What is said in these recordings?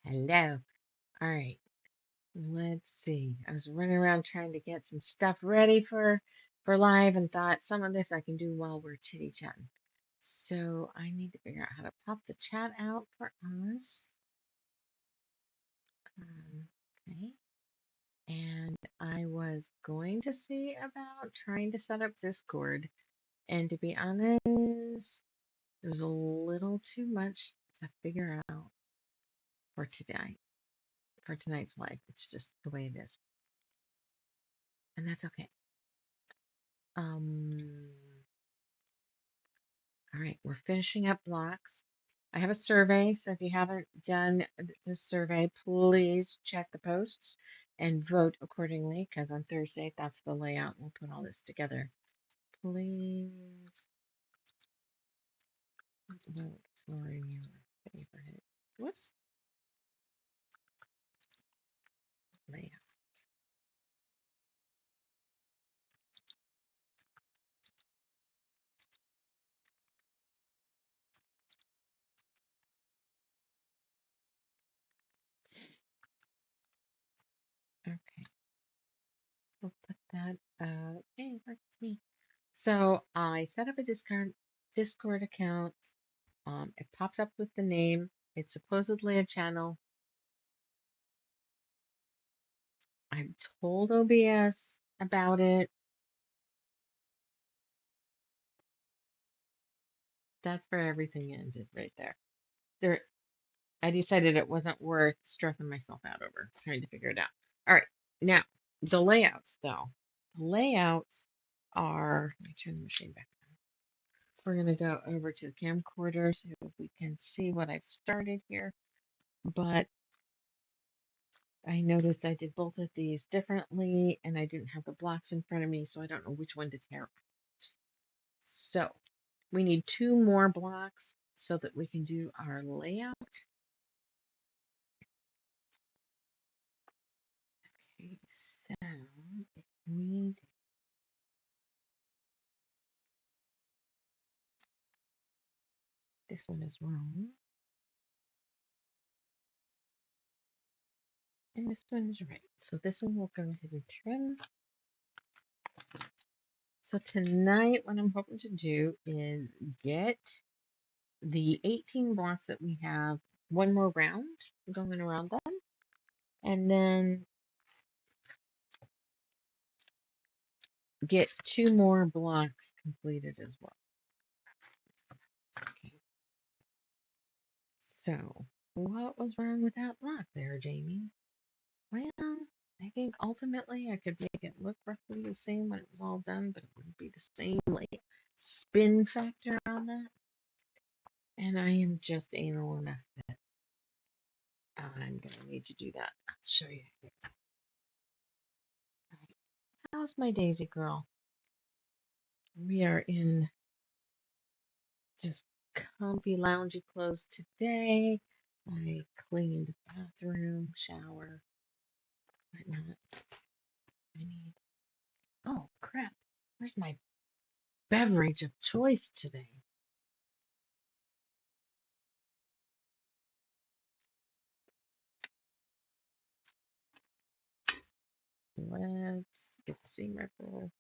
Hello. All right. Let's see. I was running around trying to get some stuff ready for live and thought some of this I can do while we're chitty chatting. So I need to figure out how to pop the chat out for us. Okay. And I was going to see about trying to set up Discord. And to be honest, there's a little too much to figure out for today, for tonight's live. It's just the way it is. And that's okay. Um, all right, we're finishing up blocks. I have a survey, so if you haven't done the survey, please check the posts and vote accordingly, because on Thursday, that's the layout. We'll put all this together. Please vote for your favorite. Whoops, layout. Okay, we'll put that. Hey, that's me. So I set up a Discord account. It pops up with the name. It's supposedly a channel. I've told OBS about it. That's where everything ended right there. There, I decided it wasn't worth stressing myself out over trying to figure it out. All right, now the layouts though. The layouts are. Let me turn the machine back on. We're gonna go over to the camcorder so we can see what I've started here. But I noticed I did both of these differently, and I didn't have the blocks in front of me, so I don't know which one to tear out. So we need two more blocks so that we can do our layout. Okay, so if we this one is wrong, and this one is right. So this one we'll go ahead and trim. So tonight, what I'm hoping to do is get the 18 blocks that we have one more round going around them, and then get two more blocks completed as well. Okay. So, what was wrong with that block there, Jamie? Well, I think ultimately I could make it look roughly the same when it was all done, but it wouldn't be the same like spin factor on that. And I am just anal enough that I'm gonna need to do that. I'll show you. All right. How's my Daisy girl? We are in just comfy loungy clothes today. I cleaned the bathroom, shower, whatnot. I need. Oh crap! Where's my beverage of choice today? Let's get the seam ripple.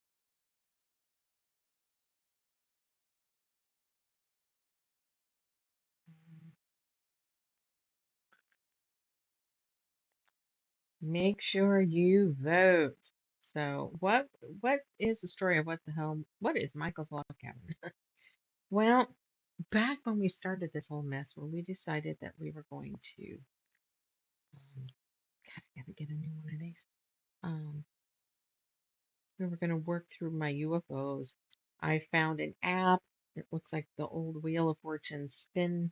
Make sure you vote. So what is the story of what is Michael's log cabin? Well, back when we started this whole mess, when we decided that we were going to God, I gotta get a new one of these. Um, we were gonna work through my UFOs. I found an app. It looks like the old Wheel of Fortune spin,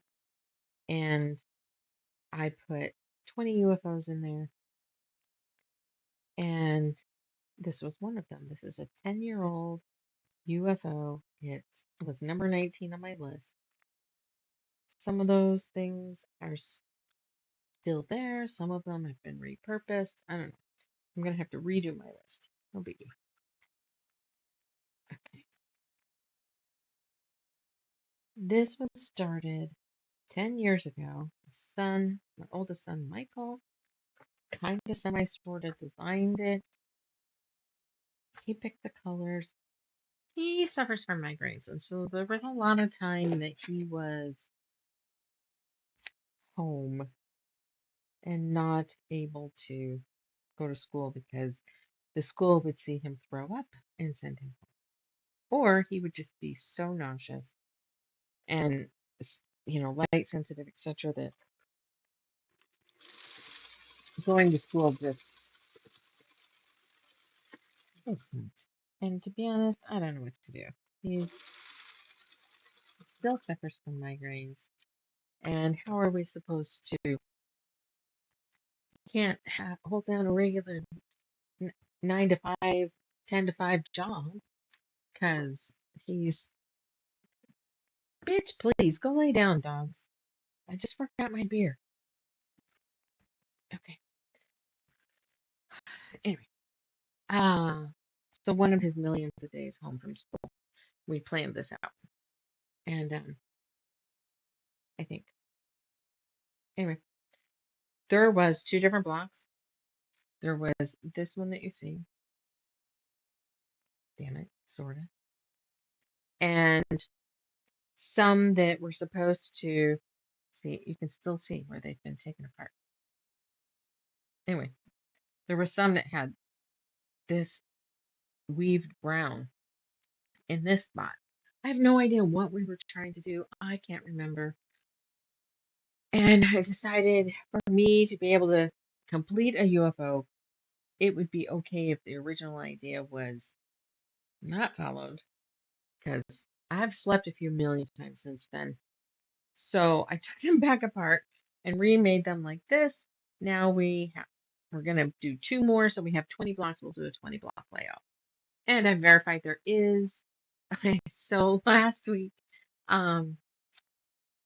and I put 20 UFOs in there, and this was one of them. This is a 10-year-old UFO. It was number 19 on my list. Some of those things are still there. Some of them have been repurposed. I don't know. I'm going to have to redo my list. No biggie. Okay. This was started 10 years ago, my oldest son, Michael, kind of semi-sort of designed it. He picked the colors. He suffers from migraines, and so there was a lot of time that he was home and not able to go to school because the school would see him throw up and send him home. Or he would just be so nauseous and, light sensitive, etc., that going to school just isn't. And to be honest, I don't know what to do. He still suffers from migraines. And how are we supposed to? Can't hold down a regular 9 to 5, 10 to 5 job because he's. Bitch, please go lay down, dogs. I just forgot my beer. Okay. Anyway, uh, so one of his millions of days home from school, we planned this out, and I think anyway, there was 2 different blocks. There was this one that you see, damn it, sorta, and some that were supposed to see. You can still see where they've been taken apart. Anyway, there was some that had this weaved brown in this spot. I have no idea what we were trying to do. I can't remember. And I decided for me to be able to complete a UFO, it would be okay if the original idea was not followed, because I've slept a few million times since then. So I took them back apart and remade them like this. Now we're gonna do 2 more, so we have 20 blocks. We'll do a 20 block layout. And I verified there is. So last week, um,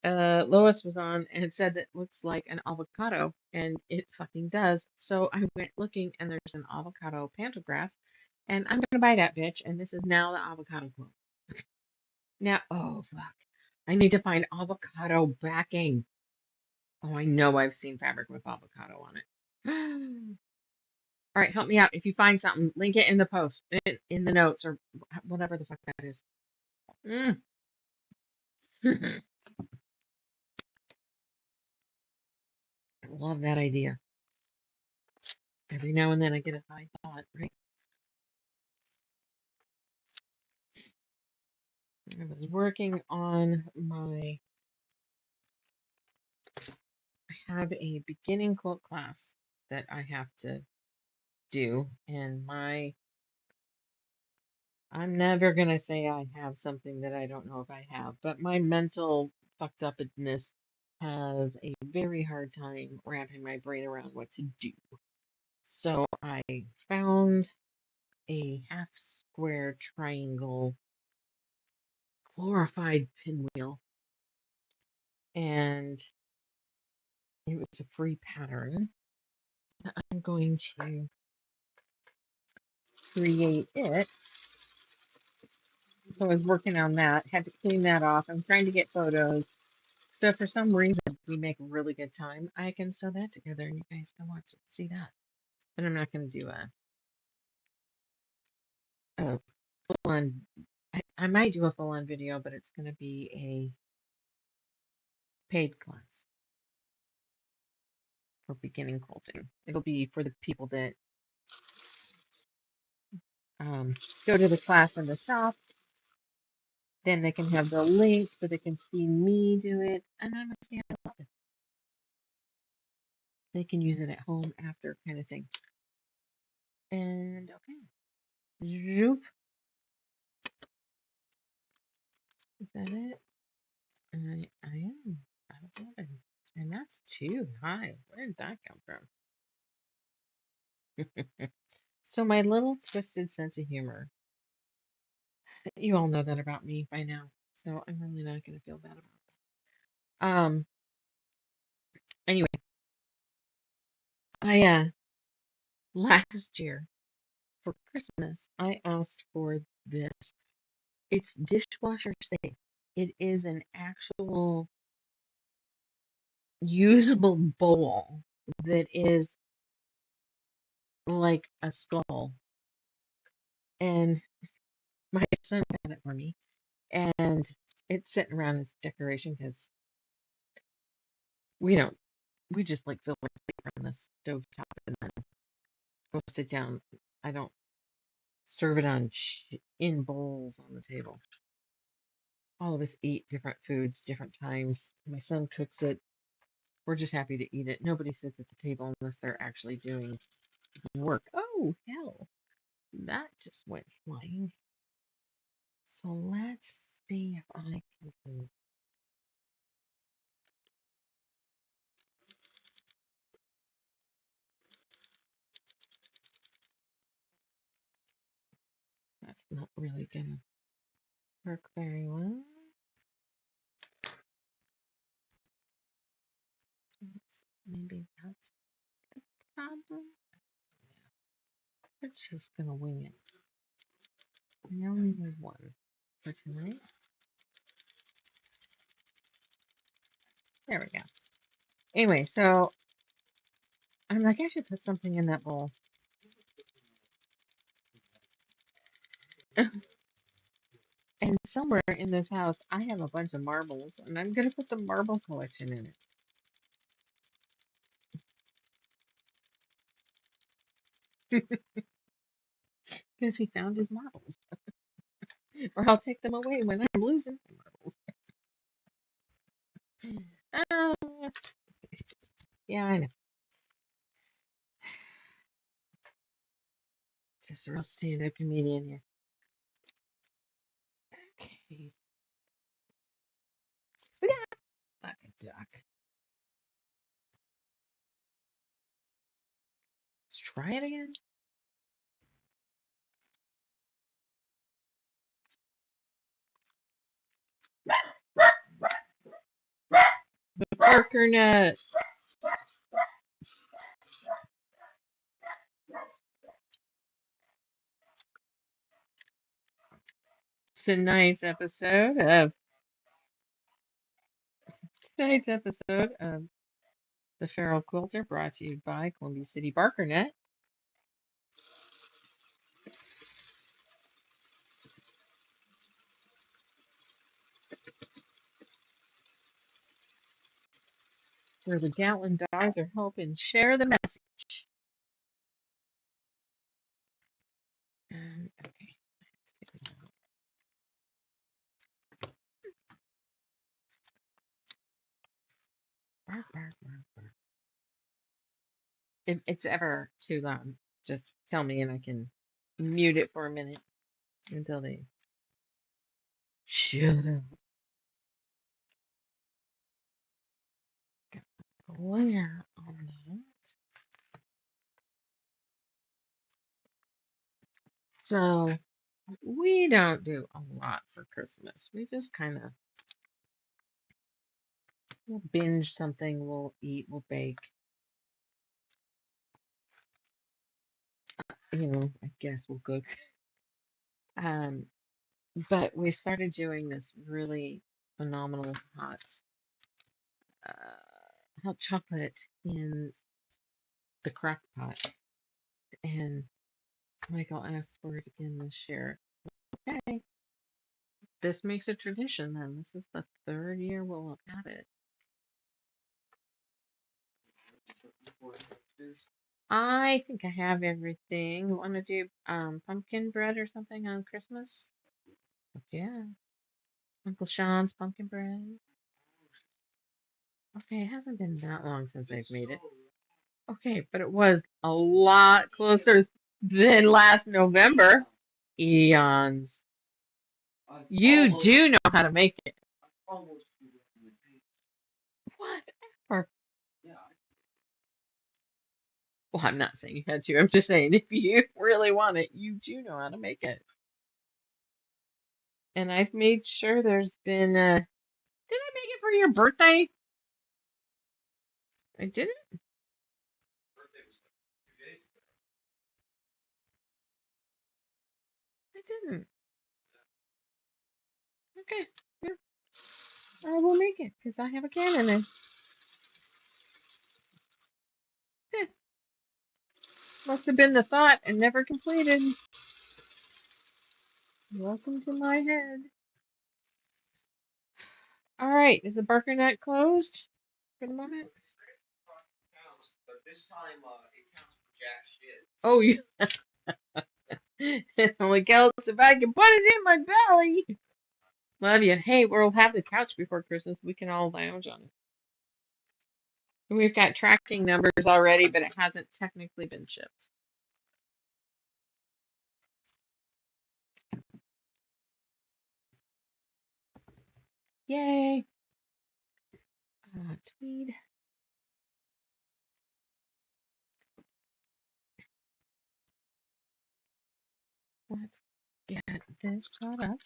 Lois was on and it said that it looks like an avocado, and it fucking does. So I went looking, and there's an avocado pantograph, and I'm gonna buy that bitch. And this is now the avocado quilt. Now, oh fuck, I need to find avocado backing. Oh, I know I've seen fabric with avocado on it. All right, help me out. If you find something, link it in the post, in the notes, or whatever the fuck that is. Mm. I love that idea. Every now and then I get a high thought, right? I was working on I have a beginning quilt class that I have to do, and I'm never gonna say I have something that I don't know if I have, but my mental fucked upness has a very hard time wrapping my brain around what to do. So I found a half square triangle glorified pinwheel, and it was a free pattern. I'm going to create it. So I was working on that, had to clean that off. I'm trying to get photos. So if for some reason we make really good time, I can sew that together and you guys can watch it, see that. But I'm not going to do a full on, I might do a full on video, but it's going to be a paid class for beginning quilting. It'll be for the people that um, go to the class in the shop. Then they can have the link so they can see me do it. And I'm going to see how they can use it at home after, kind of thing. And okay. Zoop. Is that it? I am out of 11. And that's too high. Where did that come from? So my little twisted sense of humor. You all know that about me by now. So I'm really not gonna feel bad about that. Anyway, I last year for Christmas I asked for this. It's dishwasher safe. It is an actual usable bowl that is like a skull. And my son got it for me. And it's sitting around as decoration because we don't, we just like fill it from the stove top and then go sit down. I don't serve it on in bowls on the table. All of us eat different foods, different times. My son cooks it. We're just happy to eat it. Nobody sits at the table unless they're actually doing work. Oh, hell. That just went flying. So let's see if I can do. That's not really gonna work very well. Maybe that's the problem. We're just gonna wing it. We only need one for tonight. There we go. Anyway, so I'm like, I should put something in that bowl. And somewhere in this house, I have a bunch of marbles, and I'm gonna put the marble collection in it because he found his marbles. Or I'll take them away when I'm losing my marbles. Uh, yeah, I know. Just a real stand-up comedian here. Okay. Yeah, like a duck. Let's try it again. The Parker nut. Tonight's episode of the Feral Quilter, brought to you by Columbia City Barker Net. Where the Gatlin dogs are helping share the message. And okay, bark, bark, bark, bark. If it's ever too loud, just tell me and I can mute it for a minute until they shut up. Glare on that. So we don't do a lot for Christmas. We just kind of we'll binge something, we'll eat, we'll bake. I guess we'll cook. Um, but we started doing this really phenomenal hot chocolate in the crock pot. And Michael asked for it again this year. Okay, this makes a tradition then. This is the third year we'll have had it. I think I have everything. Want to do pumpkin bread or something on Christmas? Yeah, Uncle Sean's pumpkin bread. Okay, it hasn't been that long since I've made it. Okay, but it was a lot closer than last November. Eons. You do know how to make it. Whatever. Well, I'm not saying you had to. I'm just saying if you really want it, you do know how to make it. And I've made sure there's been. Did I make it for your birthday? I didn't. I didn't. Okay. Yeah, I will make it because I have a can in it. Must have been the thought and never completed. Welcome to my head. All right, is the Barker Net closed for the moment? Oh, you. It only counts if I can put it in my belly. Love you. Hey, we'll have the couch before Christmas. We can all lounge on it. We've got tracking numbers already, but it hasn't technically been shipped. Yay. Tweed. Let's get this caught up.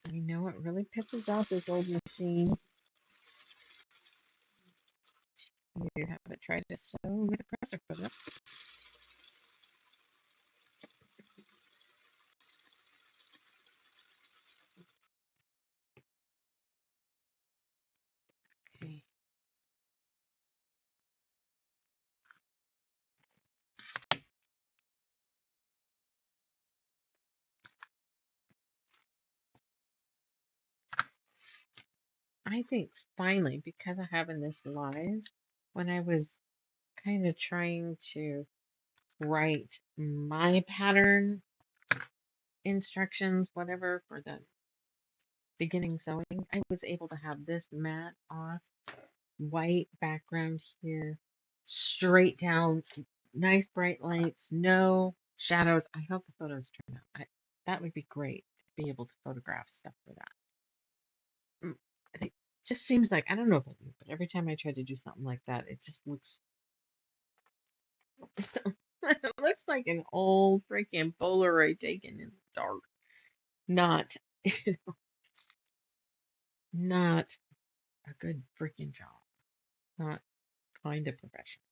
I know what really pisses off this old machine. You haven't tried to sew with a presser foot. Okay. I think finally, because I'm having this live, when I was kind of trying to write my pattern instructions, whatever, for the beginning sewing, I was able to have this matte off, white background here, straight down, nice bright lights, no shadows. I hope the photos turn out. That would be great to be able to photograph stuff for that. It just seems like, I don't know about you, but every time I try to do something like that, it just looks it looks like an old freaking Polaroid taken in the dark. Not not a good freaking job. Not kind of professional.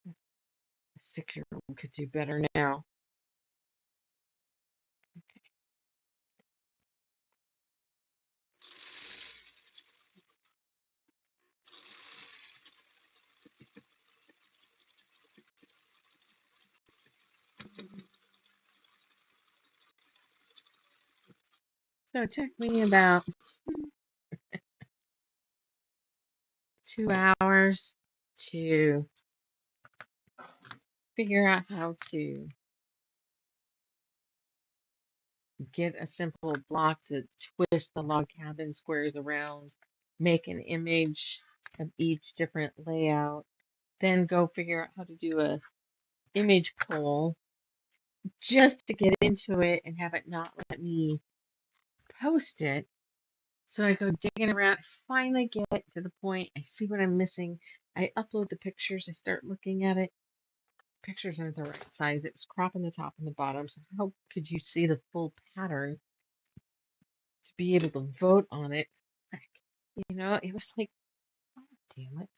A 6-year-old could do better now. So it took me about 2 hours to figure out how to get a simple block to twist the log cabin squares around, make an image of each different layout, then go figure out how to do a image poll just to get into it and have it not let me post it. So I go digging around, finally get to the point, I see what I'm missing. I upload the pictures, I start looking at it. Pictures aren't the right size. It was cropping the top and the bottom. So how could you see the full pattern to be able to vote on it? You know, it was like, oh, damn it.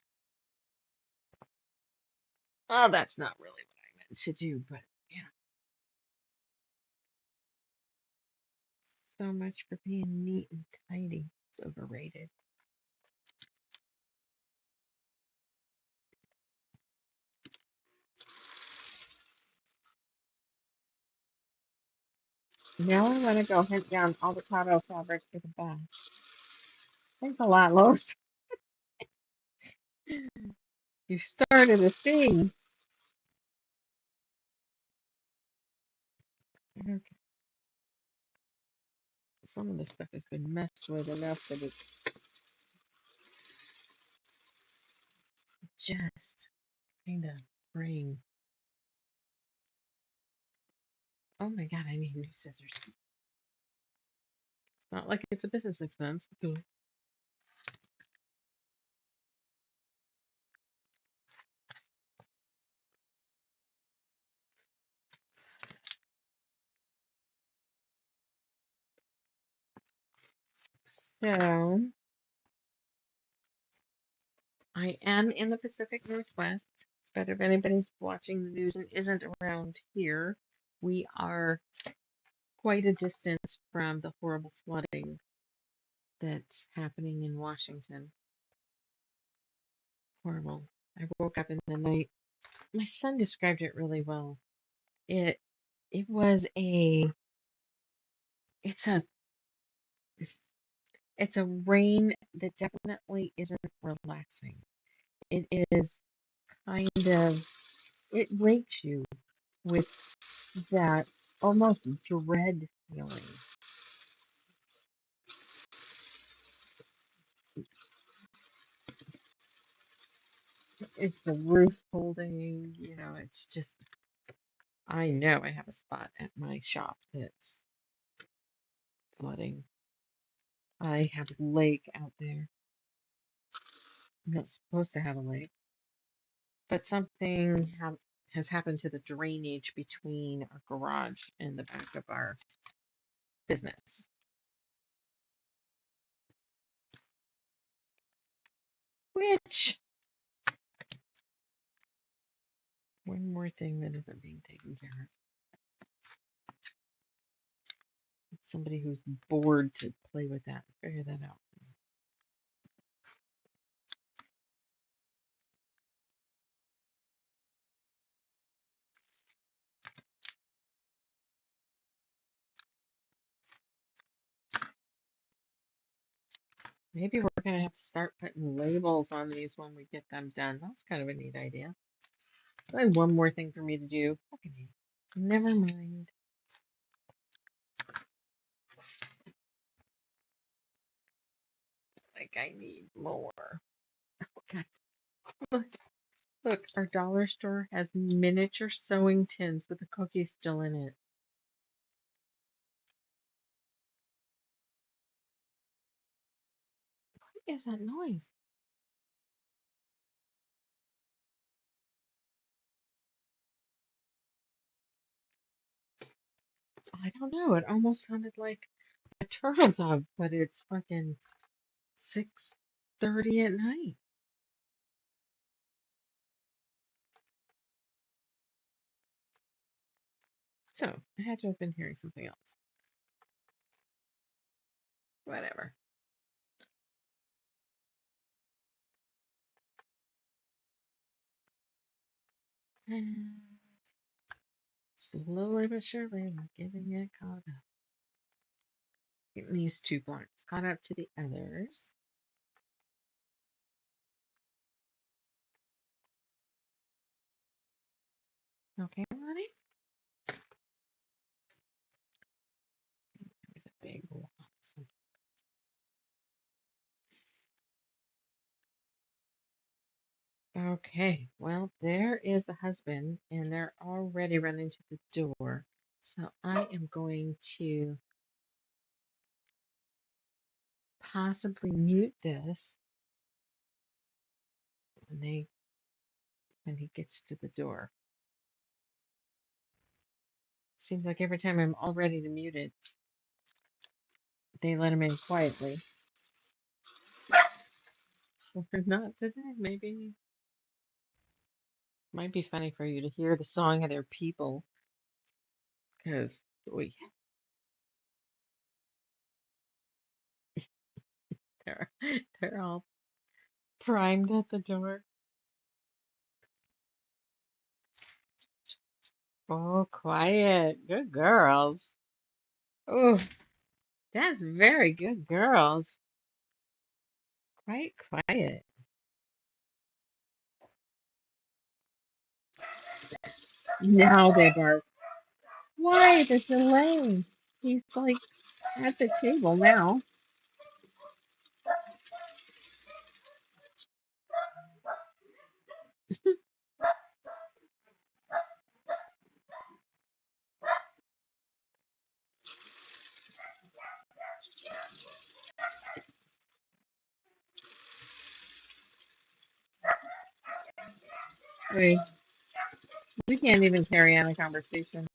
Oh, that's not really what I meant to do, but yeah. So much for being neat and tidy. It's overrated. Now I want to go hunt down avocado fabric for the back. Thanks a lot, Lois. You started a thing. Okay. Some of the stuff has been messed with enough that it just kind of bring. Oh my god, I need new scissors. Not like it's a business expense. So I am in the Pacific Northwest, but if anybody's watching the news and isn't around here, we are quite a distance from the horrible flooding that's happening in Washington. Horrible. I woke up in the night. My son described it really well. It it was a it's a it's a rain that definitely isn't relaxing. It is kind of it wakes you with that almost dread feeling. It's the roof holding, it's just I know I have a spot at my shop that's flooding. I have a lake out there. I'm not supposed to have a lake, but has happened to the drainage between our garage and the back of our business. Which, one more thing that isn't being taken care of. It's somebody who's bored to play with that and figure that out. Maybe we're going to have to start putting labels on these when we get them done. That's kind of a neat idea. I have one more thing for me to do. Okay, never mind. Like I need more. Okay. Look, look, our dollar store has miniature sewing tins with the cookies still in it. What is that noise? I don't know. It almost sounded like a turtle dove, but it's fucking 6:30 at night. So I had to have been hearing something else. Whatever. And slowly but surely, I'm getting it caught up. Getting these two blinds caught up to the others. Okay, honey. There's a big one. Okay, well, there is the husband, and they're already running to the door. So I am going to possibly mute this when when he gets to the door. Seems like every time I'm all ready to mute it, they let him in quietly. Or not today, maybe. Might be funny for you to hear the song of their people, because they're they're all primed at the door. Oh, quiet. Good girls. Oh, that's very good girls. Quite quiet. Now they bark. Why the delay? He's like at the table now. Wait, we can't even carry on a conversation.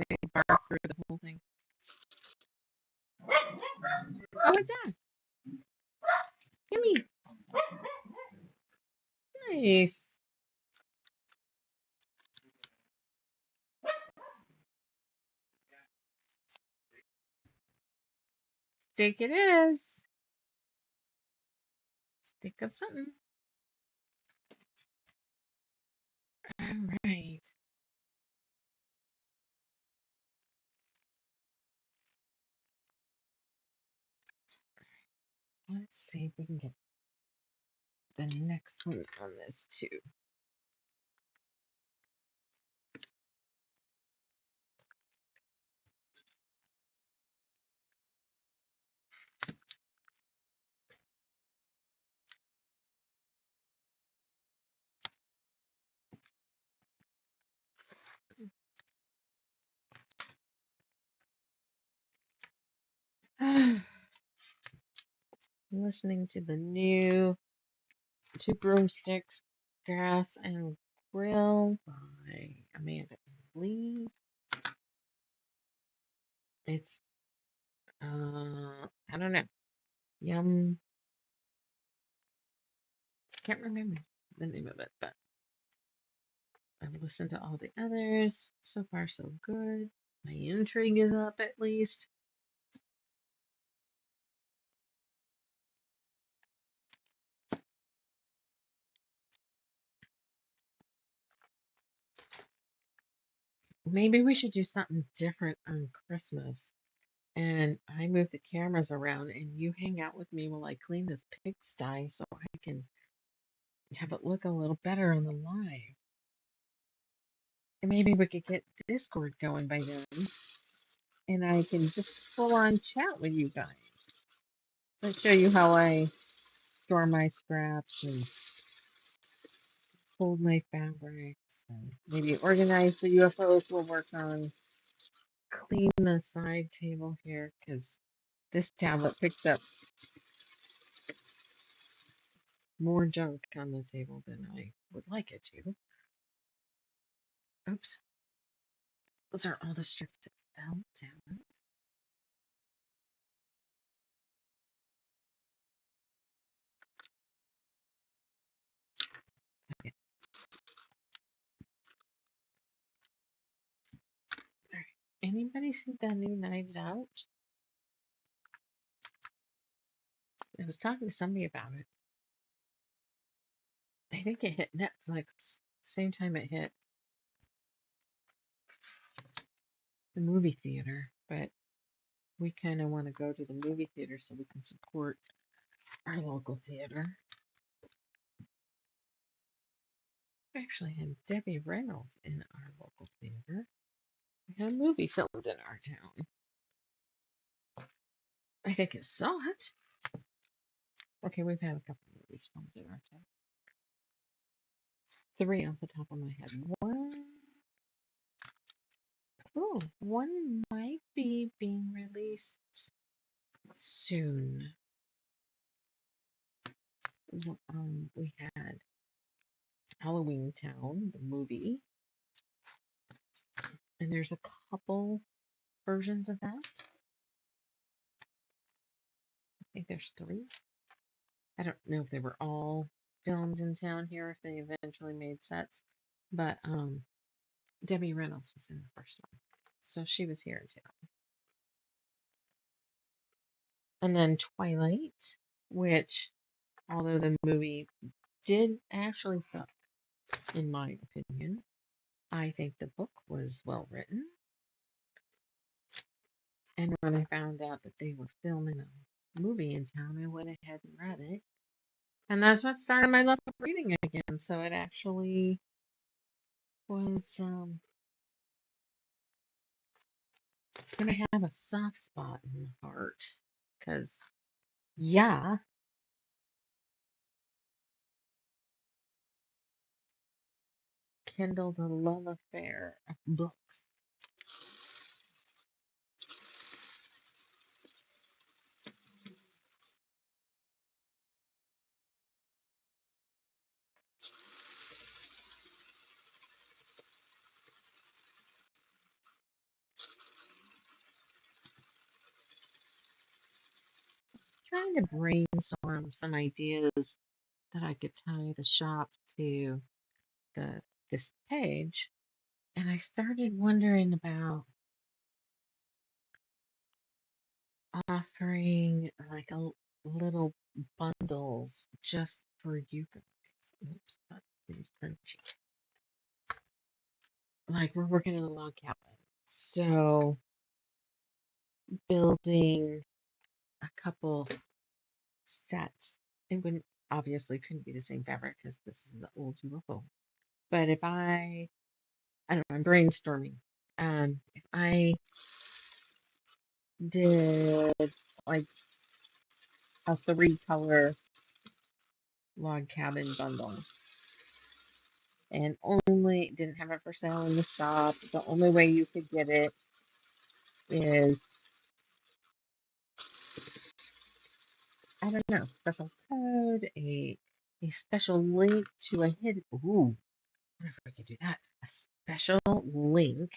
They bark through the whole thing. Oh, what's that? Gimme. Nice. Steak it is. Stick of something. All right. Let's see if we can get the next one on this too. Listening to the new Two Broomsticks, Grass and Grill by Amanda Lee. It's I don't know. Yum. Can't remember the name of it, but I've listened to all the others. So far, so good. My intrigue is up at least. Maybe we should do something different on Christmas. And I move the cameras around and you hang out with me while I clean this pigsty so I can have it look a little better on the live. And maybe we could get Discord going by then. And I can just full on chat with you guys. Let's show you how I store my scraps and fold my fabrics and maybe organize the UFOs. We'll work on clean the side table here because this tablet picks up more junk on the table than I would like it to. Oops, those are all the strips that fell down. Okay. All right. Anybody see the new Knives Out? I was talking to somebody about it. I think it hit Netflix same time it hit the movie theater, but we kind of want to go to the movie theater so we can support our local theater. We actually had Debbie Reynolds in our local theater. We had a movie filmed in our town. I think it saw it. Okay, we've had a couple of movies filmed in our town. Three off the top of my head. One might be being released soon. We had Halloween Town, the movie, and there's a couple versions of that. I think there's three. I don't know if they were all filmed in town here, if they eventually made sets, but Debbie Reynolds was in the first one, so she was here in town. And then Twilight, which, although the movie did actually suck, in my opinion, I think the book was well written. And when I found out that they were filming a movie in town, I went ahead and read it. And that's what started my love of reading again. So it actually was going to have a soft spot in the heart. Because, yeah, kindled a love affair of books. Trying to brainstorm some ideas that I could tie the shop to this page. And I started wondering about offering like a little bundles just for you guys. Oops, that thing's crunchy. Like we're working in a log cabin, so building a couple sets. It wouldn't obviously couldn't be the same fabric because this is the old UFO. But if I don't know, I'm brainstorming. If I did like a three-color log cabin bundle and only didn't have it for sale in the shop, the only way you could get it is, I don't know, special code, a special link to a hidden. Ooh, what if I could do that? A special link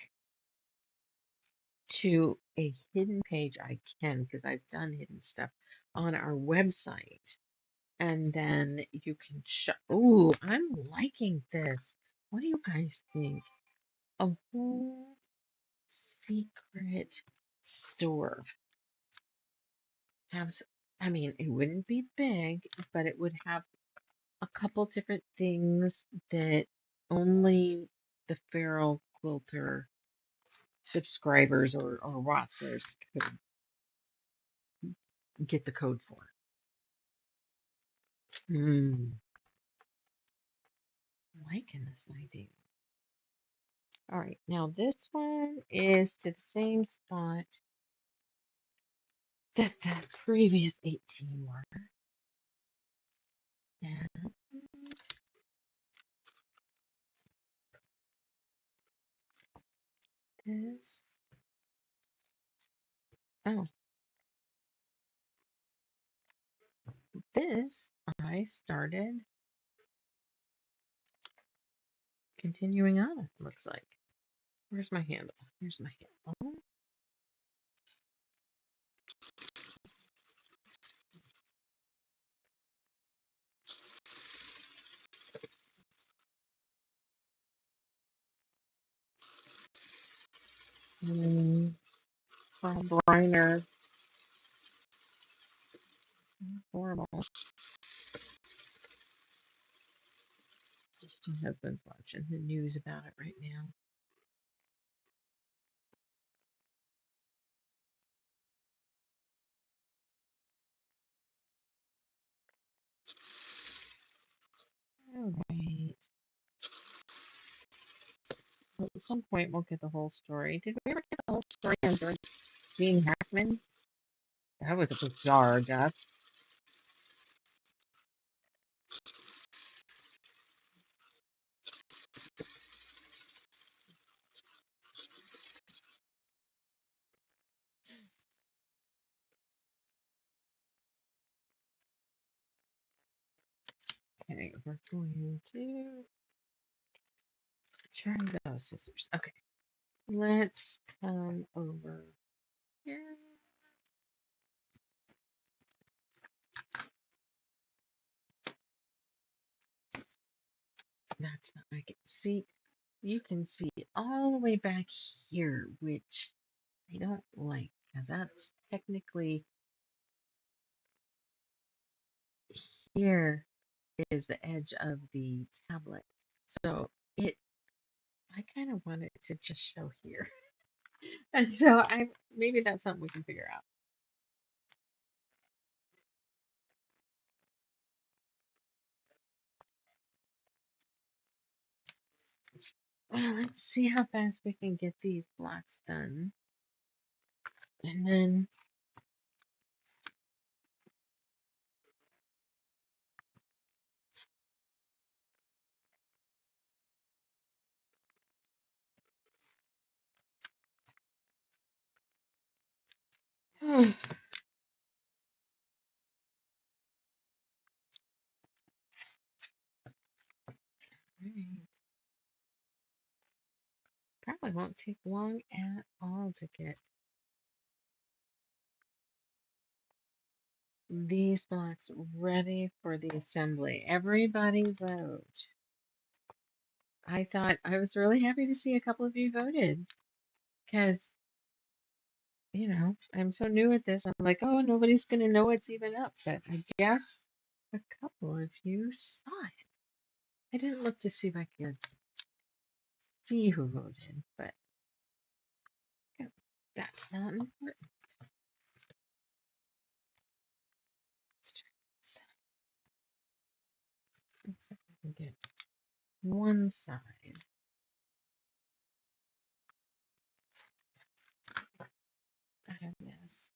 to a hidden page. I can because I've done hidden stuff on our website. And then you can show. Ooh, I'm liking this. What do you guys think? A whole secret store. Has, I mean, it wouldn't be big, but it would have a couple different things that only the Feral Quilter subscribers or watchers could get the code for. Hmm, liking this idea. All right, now this one is to the same spot that the previous 18 were. And this, oh, this I started continuing on, it looks like. Where's my handle? Here's my handle. From Briner. Horrible. My husband's watching the news about it right now. All right. Well, at some point, we'll get the whole story. Did we ever get the whole story on George Gene Hackman? That was a bizarre death. Okay, we're going to try those scissors. Okay, let's come over here. That's not I can see. You can see all the way back here, which I don't like, because that's technically here is the edge of the tablet. So I kind of want it to just show here. And so maybe that's something we can figure out. Well, let's see how fast we can get these blocks done. And then, probably won't take long at all to get these blocks ready for the assembly. Everybody vote. I was really happy to see a couple of you voted because I'm so new at this. I'm like, oh, nobody's gonna know it's even up. But I guess a couple of you saw it. I didn't look to see if I could see who voted, but yeah, that's not important. Let's try this. Let's see if I can get one side out of this.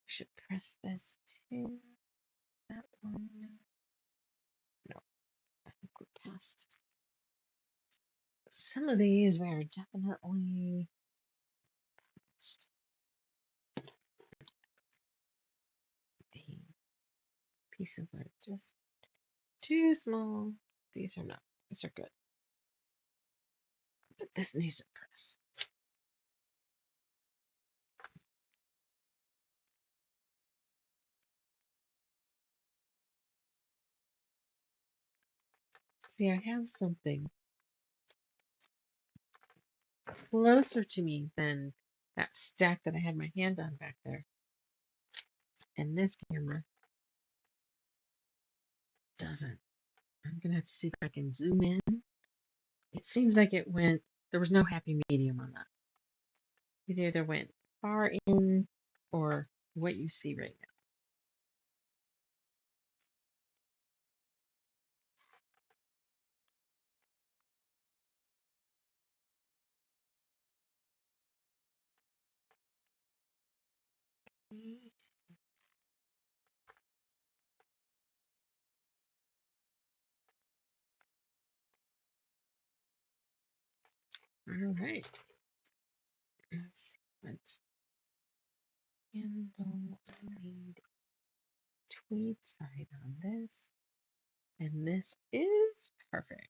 Should press this too. That one. No, I think we're past. Some of these were definitely past. The pieces are just too small. These are not. These are good. But this needs to press. See, I have something closer to me than that stack that I had my hand on back there. And this camera doesn't. I'm going to have to see if I can zoom in. It seems like there was no happy medium on that. It either went far in or what you see right now. All right. Let's handle. I need tweed side on this. And this is perfect.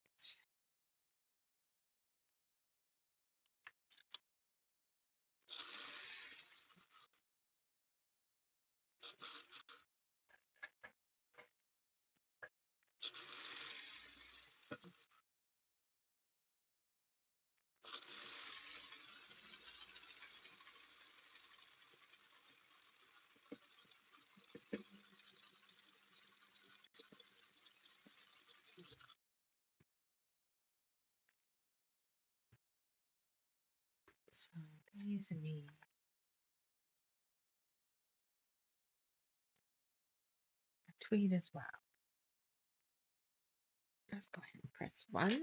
So these need a tweed as well. Let's go ahead and press 1.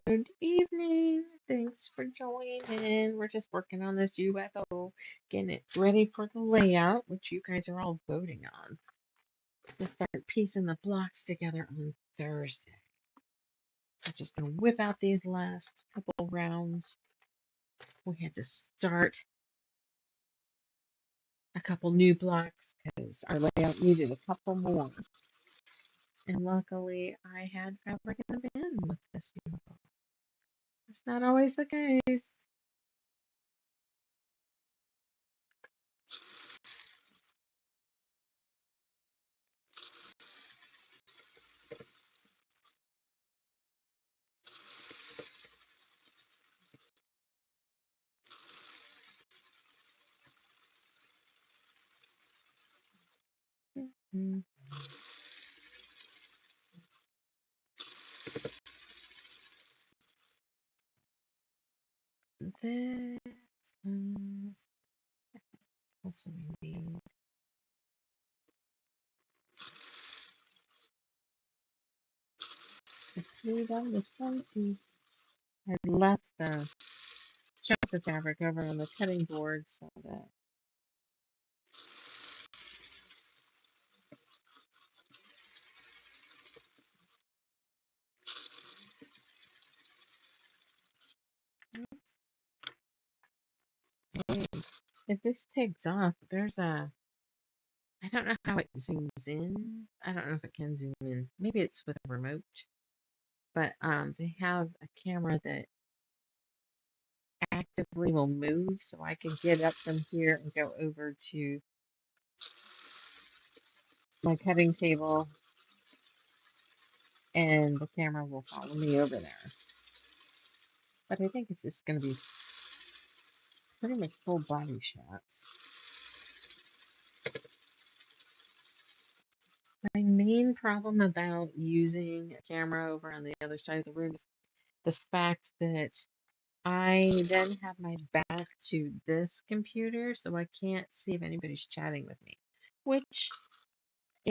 Good evening. Thanks for joining. We're just working on this UFO, getting it ready for the layout, which you guys are all voting on. We'll start piecing the blocks together on Thursday. I'm just going to whip out these last couple rounds. We had to start a couple new blocks because our layout needed a couple more. And luckily, I had fabric in the bin with this UFO. It's not always the case. Mm-hmm. This is also we need the food on the front piece. I left the chocolate fabric over on the cutting board so that if this takes off, I don't know how it zooms in. I don't know if it can zoom in. Maybe it's with a remote. But they have a camera that actively will move, so I can get up from here and go over to my cutting table, and the camera will follow me over there. But I think it's just going to be pretty much full body shots. My main problem about using a camera over on the other side of the room is the fact that I then have my back to this computer, so I can't see if anybody's chatting with me. Which,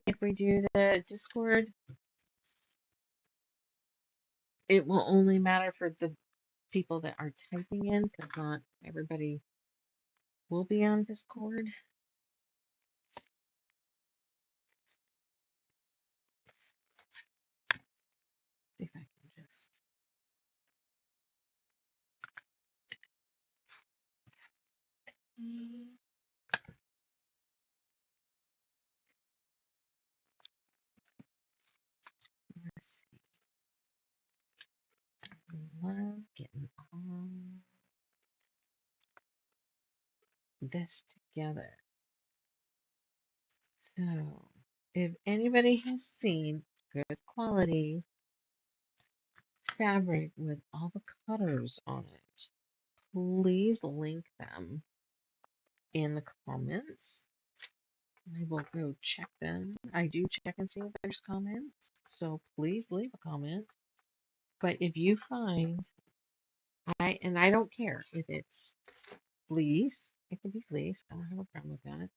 if we do the Discord, it will only matter for the people that are typing in, because not everybody will be on Discord. See if I can just. Let's see. I love getting all this together. So, if anybody has seen good quality fabric with avocados on it, please link them in the comments. I will go check them. I do check and see if there's comments, so please leave a comment. But if you find, I don't care if it's fleece, it could be fleece. I don't have a problem with that.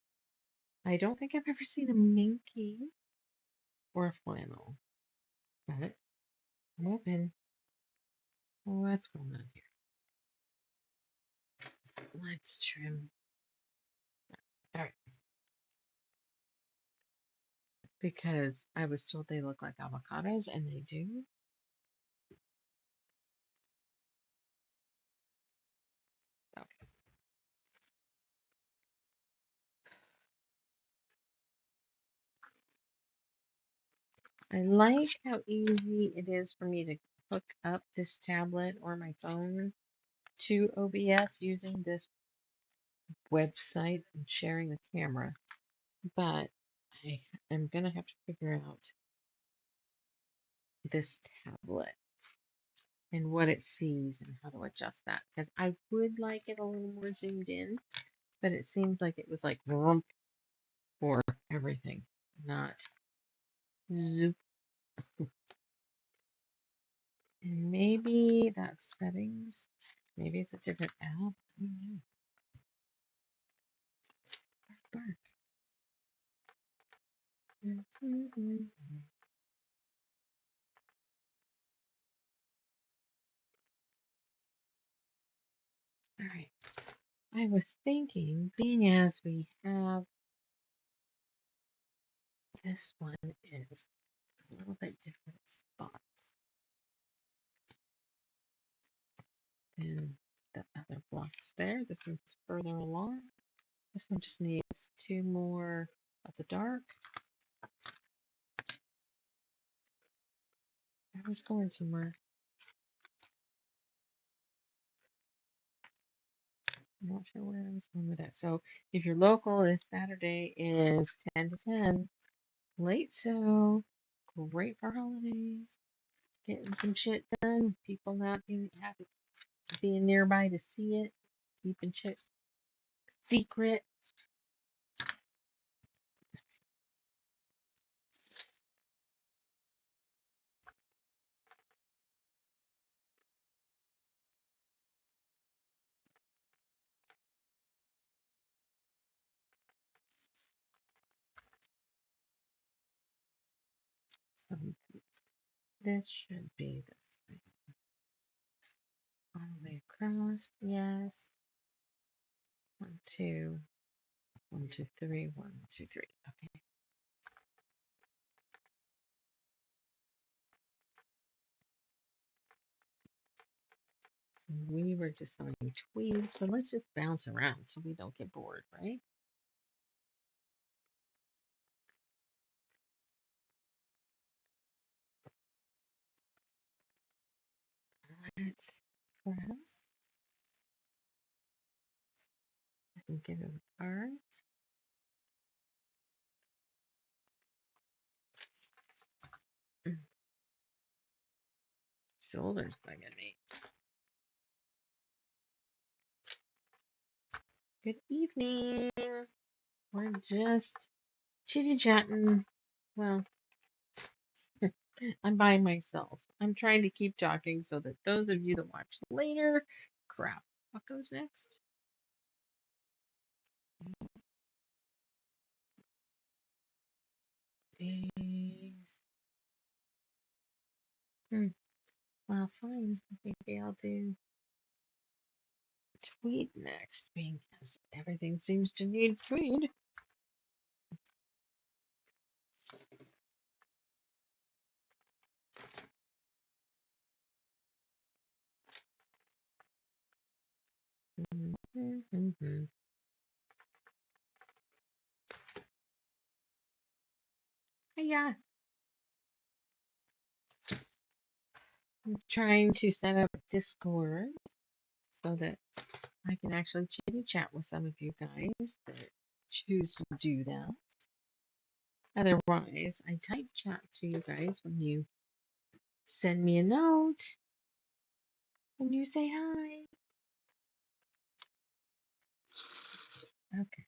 I don't think I've ever seen a minky or a flannel, but I'm open. What's going on here? Let's trim. All right, because I was told they look like avocados, and they do. Okay. I like how easy it is for me to hook up this tablet or my phone to OBS using this website and sharing the camera. But I am going to have to figure out this tablet and what it sees and how to adjust that, because I would like it a little more zoomed in, but it seems like it was like rump for everything, not zoop. And maybe that's settings. Maybe it's a different app. I don't know. Bark. All right. I was thinking, being as we have this one is a little bit different spot than the other blocks there. This one's further along. This one just needs two more of the dark. I was going somewhere. I'm not sure where I was going with that. So if you're local, this Saturday is 10 to 10. Late, so great for holidays. Getting some shit done. People not being happy, being nearby to see it. Keeping shit secret. So this should be this thing. All the way across. Yes. 1, 2, 1, 2, 3, 1, 2, 3. Okay. So we were just sewing tweeds, so let's just bounce around so we don't get bored, right? Let's press and get it apart. Shoulders bugging me. Good evening. We're just chitty chatting. Well, I'm by myself. I'm trying to keep talking so that those of you that watch later, crap, what goes next? Days. Well, fine. Maybe I'll do tweed next because everything seems to need tweed. Yeah, I'm trying to set up Discord so that I can actually chitty chat with some of you guys that choose to do that. Otherwise, I type chat to you guys when you send me a note and you say hi. Okay,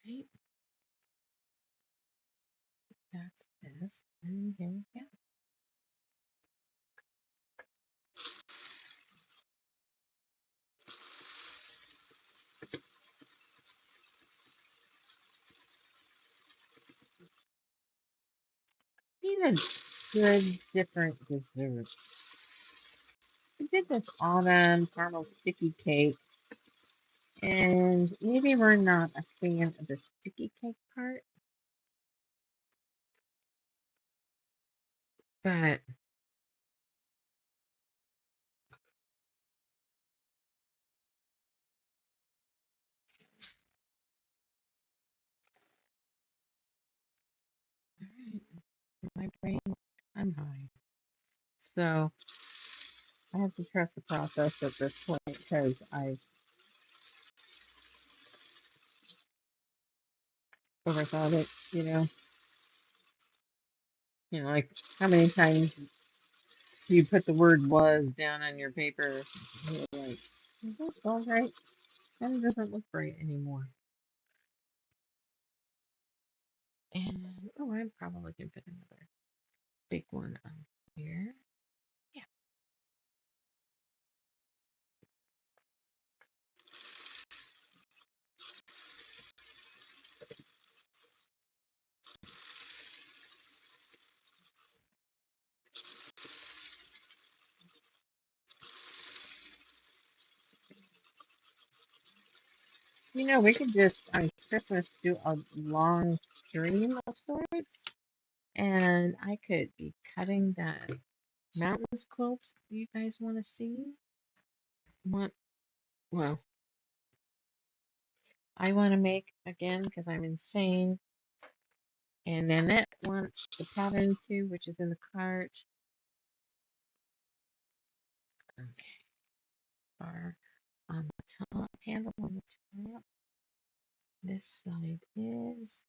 right. That's this. And here we go. Need a good, different dessert. We did this autumn caramel sticky cake, and maybe we're not a fan of the sticky cake part, but my brain, I'm high. So I have to trust the process at this point because I overthought it, like how many times you put the word was down on your paper, and you're like, is this all right? That doesn't look right anymore. And oh, I probably can fit another big one on here. Yeah. We could just on Christmas do a long stream of sorts, and I could be cutting that mountains quilt you guys want to see. Want well, I want to make again because I'm insane, and Nanette wants the pattern too, which is in the cart. Okay, bar on the top, handle on the top. This side is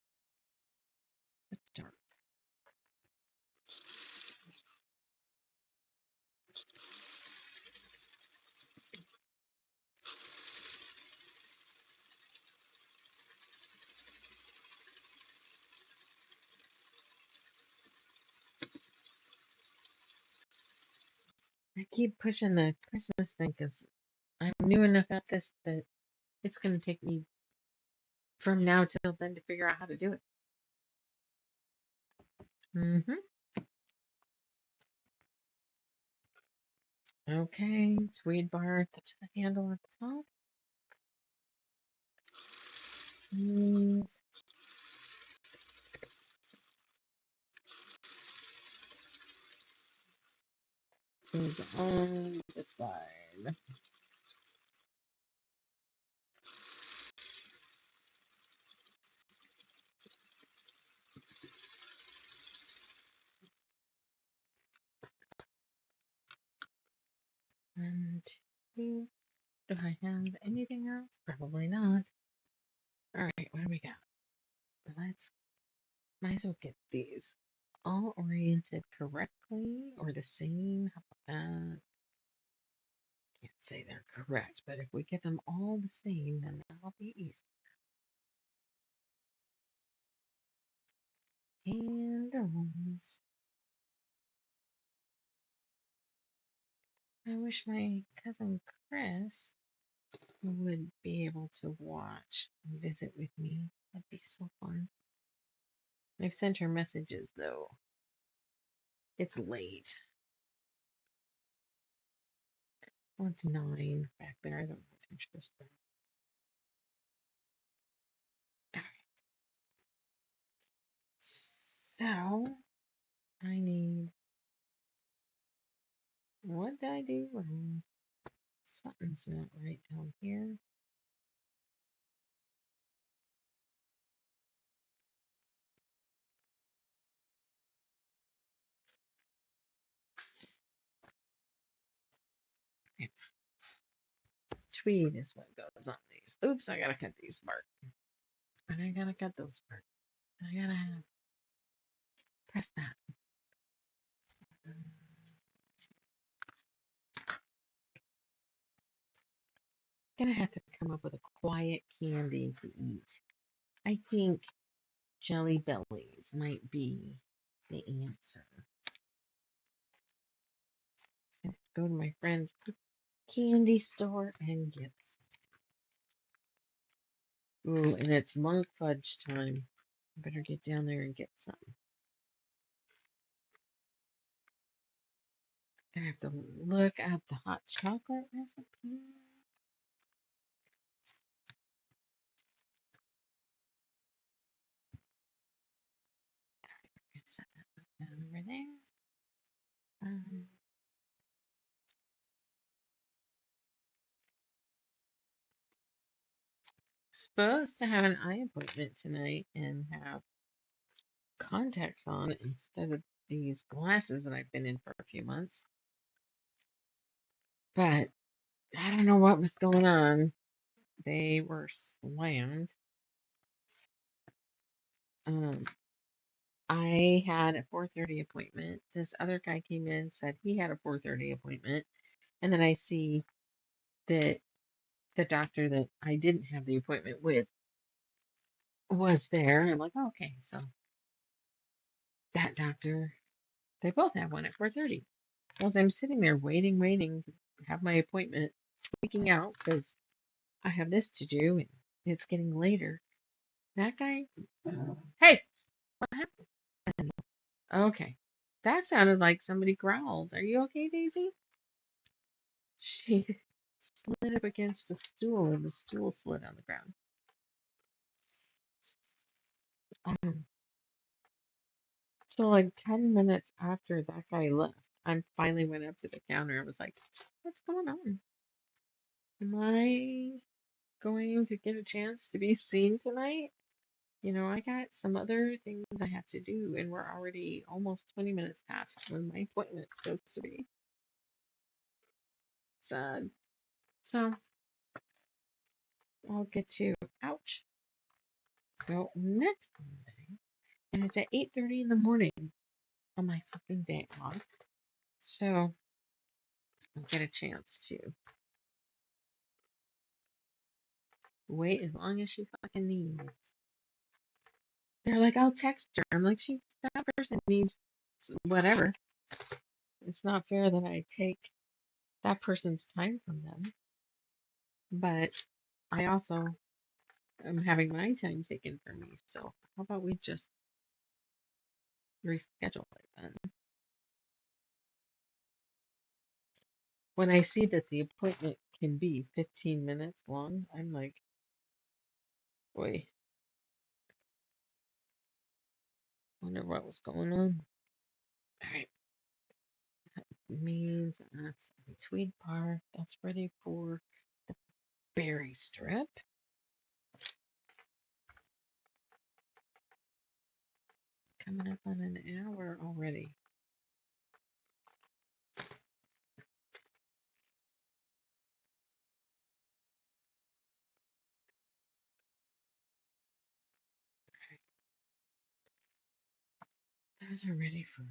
the dark. I keep pushing the Christmas thing because I'm new enough at this that it's going to take me from now till then to figure out how to do it. Mm-hmm. Okay, tweed bar at the handle at the top. And tweed on the side. And two. Do I have anything else? Probably not. All right, what do we got? Let's might as well get these all oriented correctly or the same. How about that? Can't say they're correct, but if we get them all the same, then that'll be easy. Candles. I wish my cousin Chris would be able to watch and visit with me. That'd be so fun. I've sent her messages though. It's late. Well, it's 9 back there. I don't know what time she goes to bed. So I need. What did I do wrong? Something's not right down here. Tweed is what goes on these. Oops, I gotta cut these apart. And I gotta cut those apart. I gotta press that. Gonna have to come up with a quiet candy to eat. I think Jelly Bellies might be the answer. Go to my friend's candy store and get some. Ooh, and it's monk fudge time. I better get down there and get some. I have to look up the hot chocolate recipe. Set that down over there. Supposed to have an eye appointment tonight and have contacts on instead of these glasses that I've been in for a few months. But I don't know what was going on. They were slammed. Um, I had a 4:30 appointment. This other guy came in and said he had a 4:30 appointment. And then I see that the doctor that I didn't have the appointment with was there. And I'm like, oh, okay, so that doctor, they both have one at 4:30. As I'm sitting there waiting to have my appointment, freaking out because I have this to do and it's getting later. That guy, hey, what happened? Okay, that sounded like somebody growled. Are you okay, Daisy? She slid up against a stool and the stool slid on the ground. Um, so like 10 minutes after that guy left, I finally went up to the counter. I was like, what's going on? Am I going to get a chance to be seen tonight? You know, I got some other things I have to do, and we're already almost 20 minutes past when my appointment's supposed to be. Sad. So I'll get to, ouch, go next Monday, and it's at 8:30 in the morning on my fucking day off. So I'll get a chance to wait as long as she fucking needs. They're like, I'll text her. I'm like, that person needs whatever. It's not fair that I take that person's time from them. But I also am having my time taken from me. So how about we just reschedule it then? When I see that the appointment can be 15 minutes long, I'm like, boy, wonder what was going on. All right, means that's Tweed Park. That's ready for the berry strip. Coming up on an hour already. Those are ready for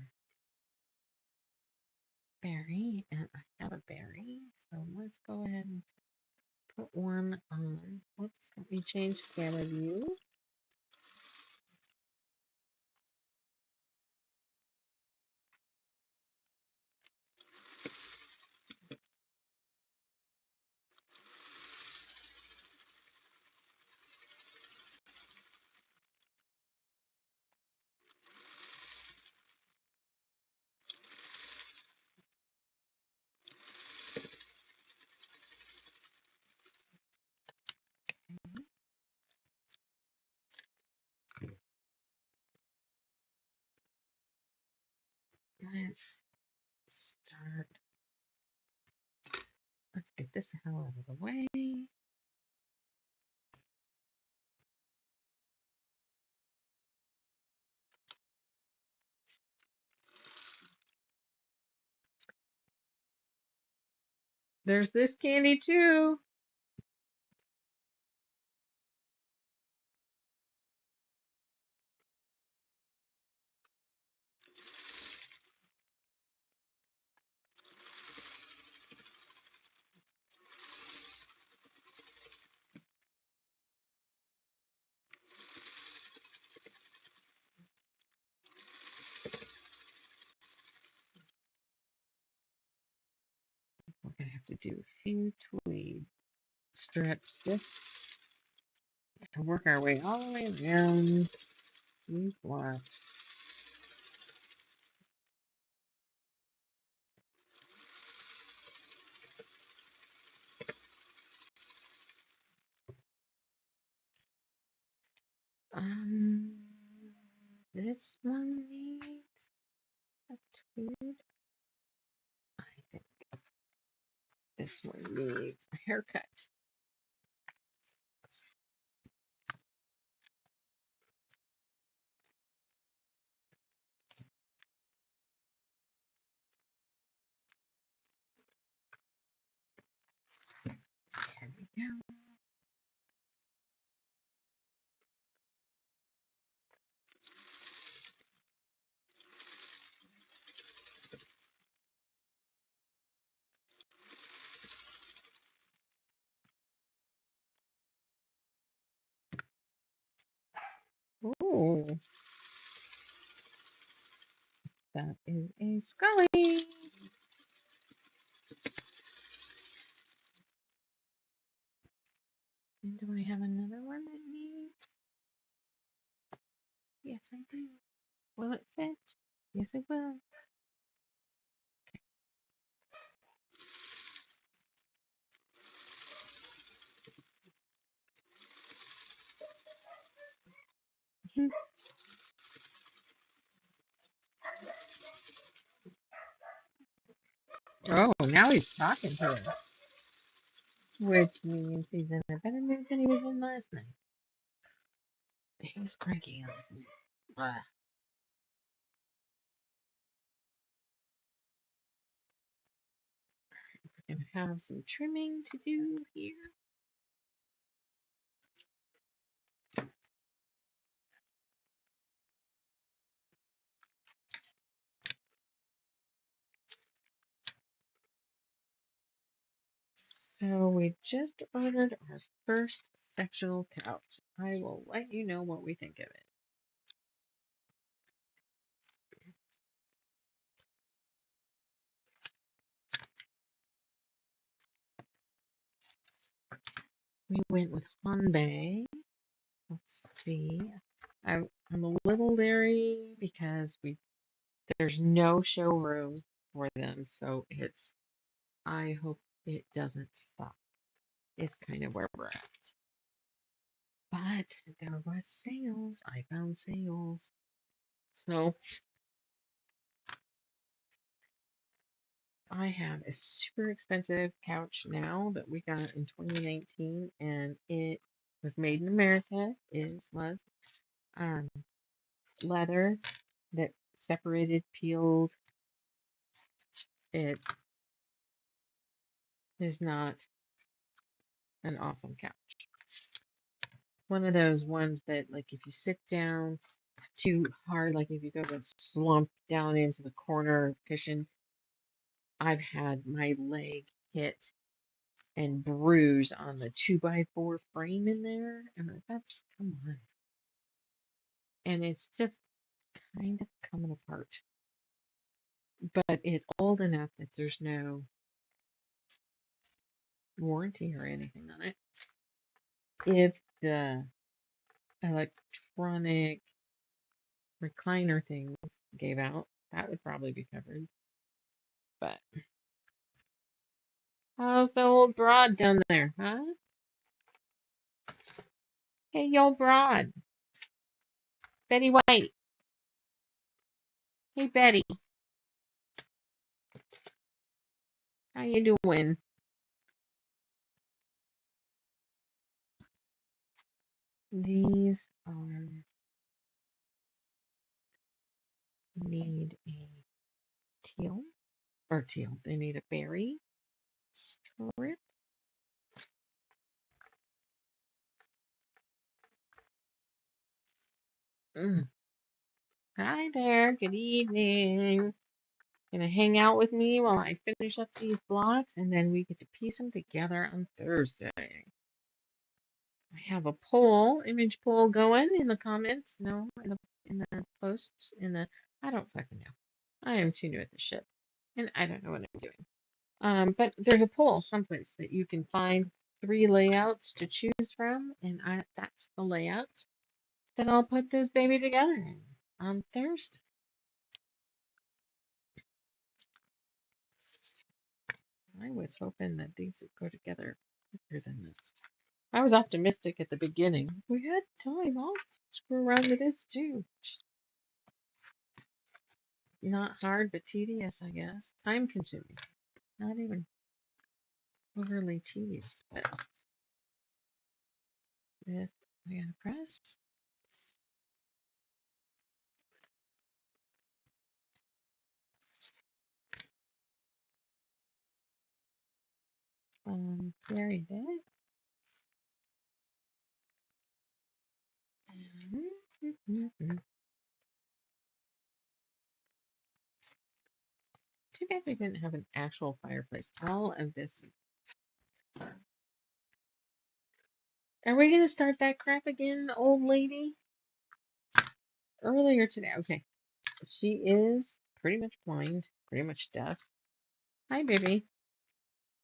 berry, and I have a berry, so let's go ahead and put one on. Whoops, let me change camera view. Let's start. Let's get this the hell out of the way. There's this candy too. We're gonna have to do a few tweed strips just to work our way all the way around these blocks. Um, this one needs a tweed. I think this one needs a haircut. There we go. Ooh, that is a Scully. And do I have another one that needs? Yes, I do. Will it fit? Yes, it will. Oh, now he's talking to her, which means he's in a better mood than he was in last night. He was cranky last night. Ah, we're gonna have some trimming to do here. So we just ordered our first sectional couch. I will let you know what we think of it. We went with Hyundai. Let's see. I'm a little leery because there's no showroom for them, so I hope it doesn't suck. It's kind of where we're at. But there was sales. I found sales. So I have a super expensive couch now that we got in 2019, and it was made in America. It was um, leather that separated, peeled. It is not an awesome couch. One of those ones that, like, if you sit down, too hard. Like if you go to slump down into the corner cushion, I've had my leg hit and bruise on the 2x4 frame in there. And that's, come on. And it's just kind of coming apart. But it's old enough that there's no warranty or anything on it. If the electronic recliner things gave out, that would probably be covered. But how's the old broad down there, huh? Hey, yo, broad. Betty White. Hey, Betty. How you doing? These are need a teal or teal. They need a berry strip. Mm. Hi there. Good evening. Gonna hang out with me while I finish up these blocks, and then we get to piece them together on Thursday. I have a poll, image poll going in the comments. No, in the posts, in the I don't fucking know. I am too new at this shit, and I don't know what I'm doing. But there's a poll someplace that you can find 3 layouts to choose from, and that's the layout that I'll put this baby together in on Thursday. I was hoping that these would go together quicker than this. I was optimistic at the beginning. We had time. I'll screw around with this too. Not hard, but tedious, I guess. Time consuming. Not even overly tedious, but this I gotta press. Very good. Too bad we didn't have an actual fireplace. All of this. Are we gonna start that crap again, old lady? Earlier today. Okay. She is pretty much blind, pretty much deaf. Hi, baby.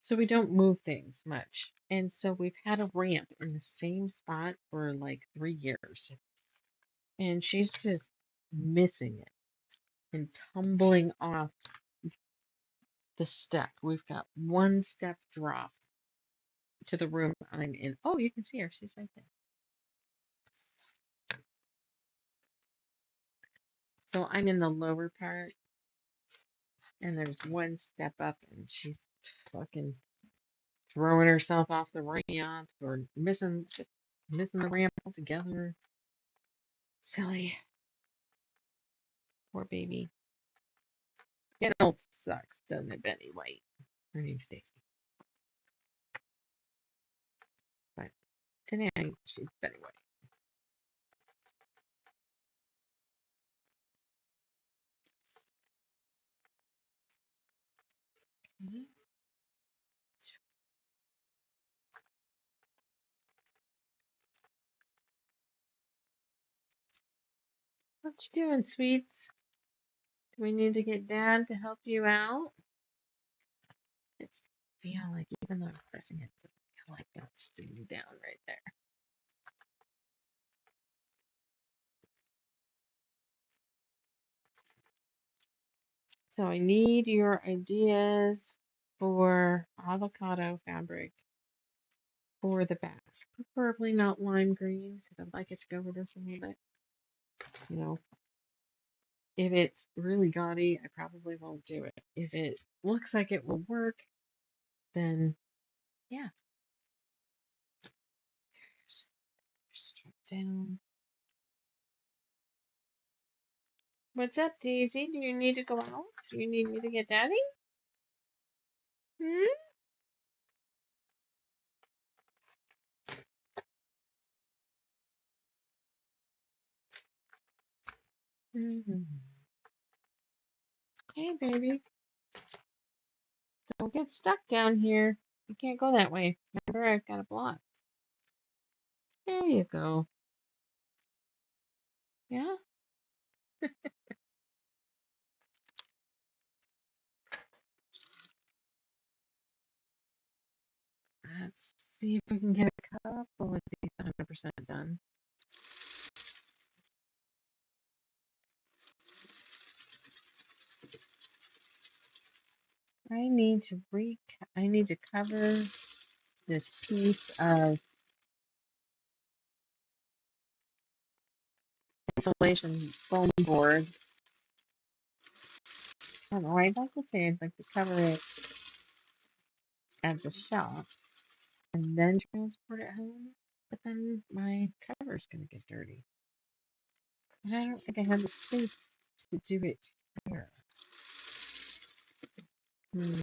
So we don't move things much. And so we've had a ramp in the same spot for like 3 years. And she's just missing it and tumbling off the step. We've got one step drop to the room I'm in. Oh, you can see her. She's right there. So I'm in the lower part, and there's one step up, and she's fucking throwing herself off the ramp or just missing the ramp altogether. Silly. Poor baby. It all sucks, doesn't it, Betty White? Her name's Stacy. But today she's Betty White. Okay. What you doing, sweets? Do we need to get Dad to help you out? I feel like even though I'm pressing it, it doesn't feel like that's staying down right there. So I need your ideas for avocado fabric for the back. Preferably not lime green because I'd like it to go with this a little bit. You know, if it's really gaudy, I probably won't do it. If it looks like it will work, then yeah. Strip down. What's up, Daisy? Do you need to go out? Do you need me to get Daddy? Hmm? Mhm. Hey, baby, don't get stuck down here. You can't go that way. Remember, I've got a block. There you go. Yeah? Let's see if we can get a couple of these 100% done. I need to cover this piece of insulation foam board. I don't know, I'd like to say I'd like to cover it at the shop and then transport it home, but then my cover's gonna get dirty. And I don't think I have the space to do it here. Because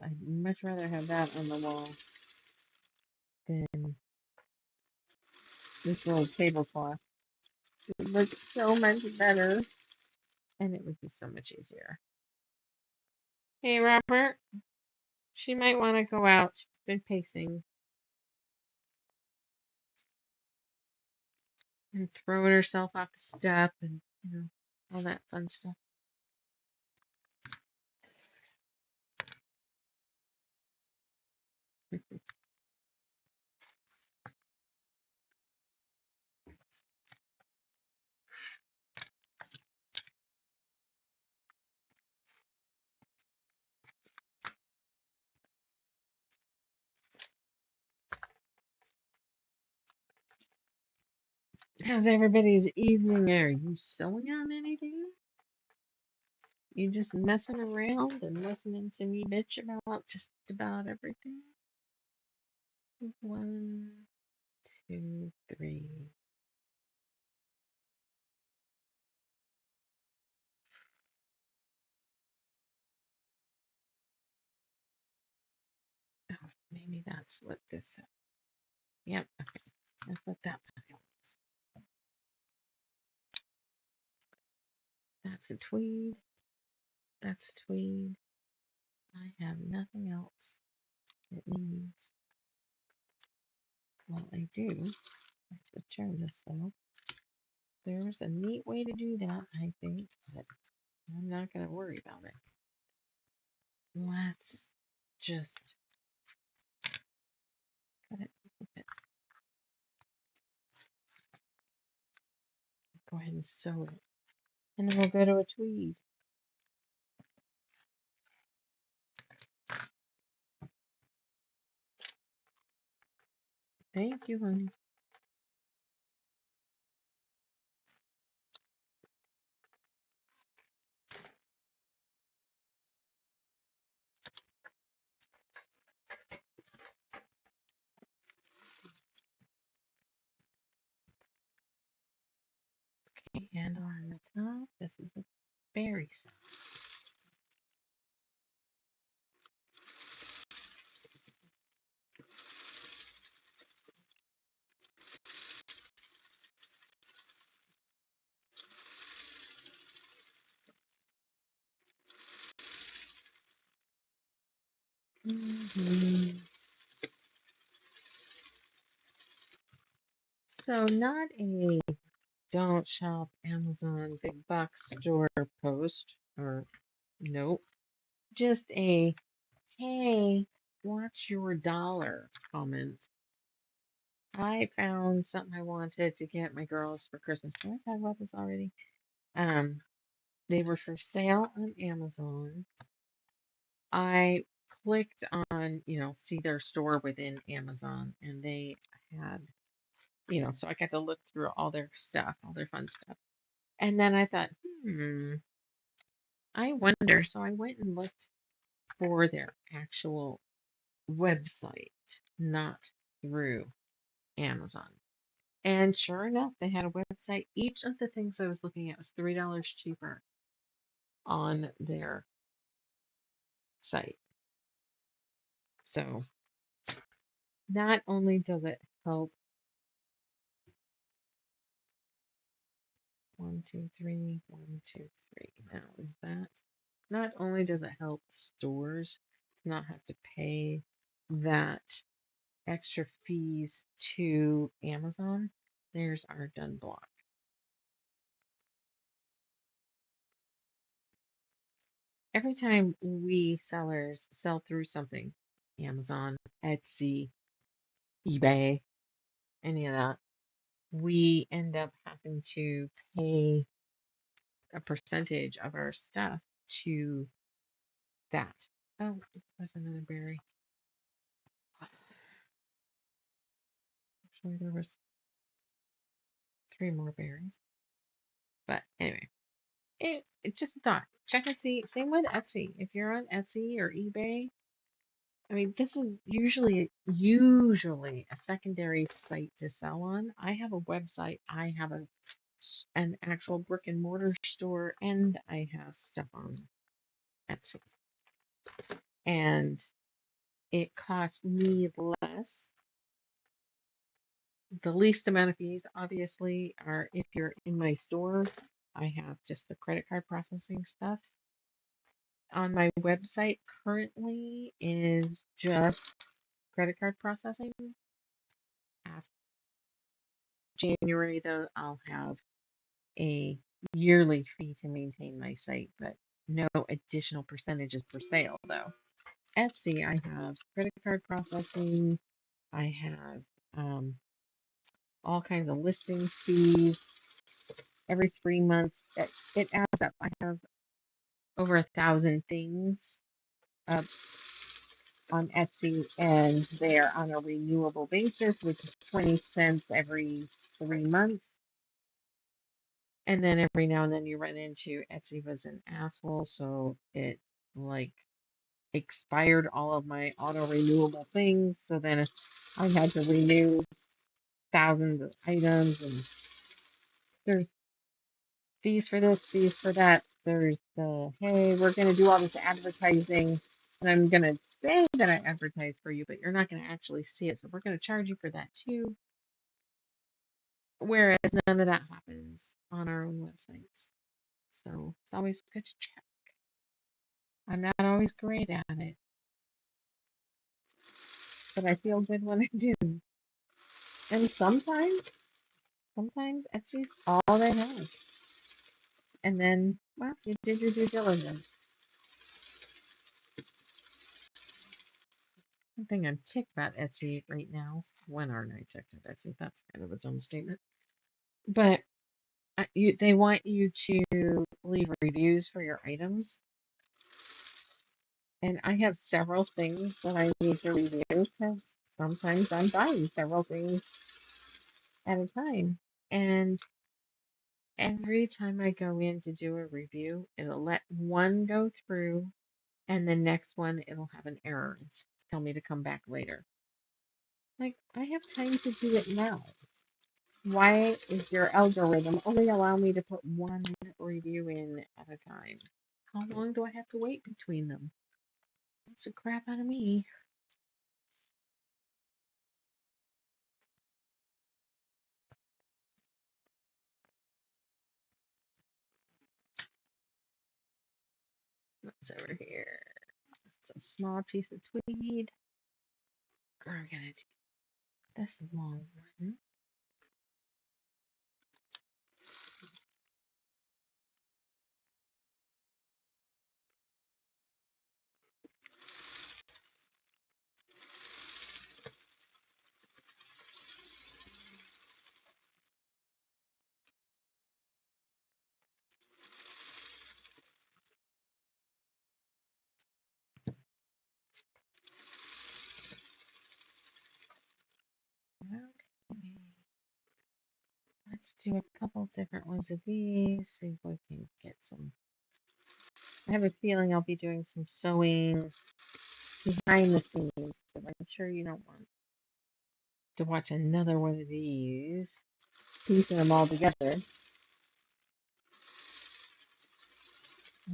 I'd much rather have that on the wall than this little tablecloth. It would look so much better, and it would be so much easier. Hey, Robert, she might want to go out. She's been pacing and throwing herself off the step and, all that fun stuff. How's everybody's evening? Are you sewing on anything? You just messing around and listening to me bitch about just about everything? One, two, three. Oh, maybe that's what this. Yep. Okay. That's what that pile is. That's a tweed. That's tweed. I have nothing else. It means, well, I do. I have to turn this though. There's a neat way to do that, I think, but I'm not going to worry about it. Let's just cut it. Go ahead and sew it. And then we'll go to a tweed. Thank you, honey. Okay, and on the top, this is a berry set. So not a don't shop Amazon big box store post or nope. Just a hey, watch your dollar comment. I found something I wanted to get my girls for Christmas. Did I talk about this already? Um, they were for sale on Amazon. I clicked on, see their store within Amazon, and they had, so I got to look through all their stuff, all their fun stuff. And then I thought, I wonder. So I went and looked for their actual website, not through Amazon. And sure enough, they had a website. Each of the things I was looking at was $3 cheaper on their site. So not only does it help. 1, 2, 3, 1, 2, 3. Now, is that not only does it help stores to not have to pay that extra fees to Amazon, there's our done block. Every time we sellers sell through something, Amazon, Etsy, eBay, any of that, we end up having to pay a percentage of our stuff to that. Oh, there's another berry. Actually, there was 3 more berries. But anyway, it's just a thought. Check Etsy. Same with Etsy. If you're on Etsy or eBay, I mean, this is usually a secondary site to sell on. I have a website. I have an actual brick and mortar store, and I have stuff on Etsy. And it costs me less. The least amount of fees, obviously, are if you're in my store. I have just the credit card processing stuff. On my website currently is just credit card processing. After January, though, I'll have a yearly fee to maintain my site, but no additional percentages per sale, though. Etsy, I have credit card processing. I have all kinds of listing fees every 3 months. It adds up. I have over 1,000 things up on Etsy, and they're on a renewable basis, which is 20 cents every 3 months. And then every now and then you run into Etsy was an asshole, so it like expired all of my auto renewable things. So then I had to renew thousands of items, and there's fees for this, fees for that. There's the, hey, we're going to do all this advertising, and I'm going to say that I advertise for you, but you're not going to actually see it. So we're going to charge you for that too. Whereas none of that happens on our own websites. So it's always good to check. I'm not always great at it, but I feel good when I do. And sometimes Etsy's all they have. And then, well, you did your due diligence. One thing I'm ticked about Etsy right now. When aren't I ticked at Etsy? That's kind of its own statement. But they want you to leave reviews for your items. And I have several things that I need to review because sometimes I'm buying several things at a time. And every time I go in to do a review, it'll let one go through, and the next one it'll have an error and tell me to come back later. Like, I have time to do it now. Why is your algorithm only allow me to put one review in at a time? How long do I have to wait between them? That's the crap out of me. What's over here? It's a small piece of tweed. We're gonna do this long one. Okay. Let's do a couple different ones of these. See if we can get some. I have a feeling I'll be doing some sewing behind the scenes, but I'm sure you don't want to watch another one of these, piecing them all together.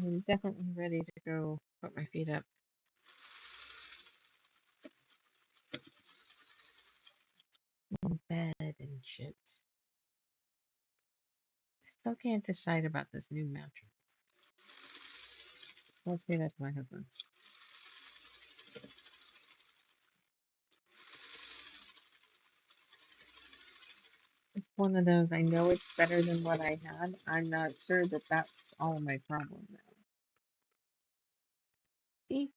I'm definitely ready to go put my feet up. shit. Still can't decide about this new mattress. I'll say that to my husband. It's one of those, I know it's better than what I had. I'm not sure that that's all my problem now. See?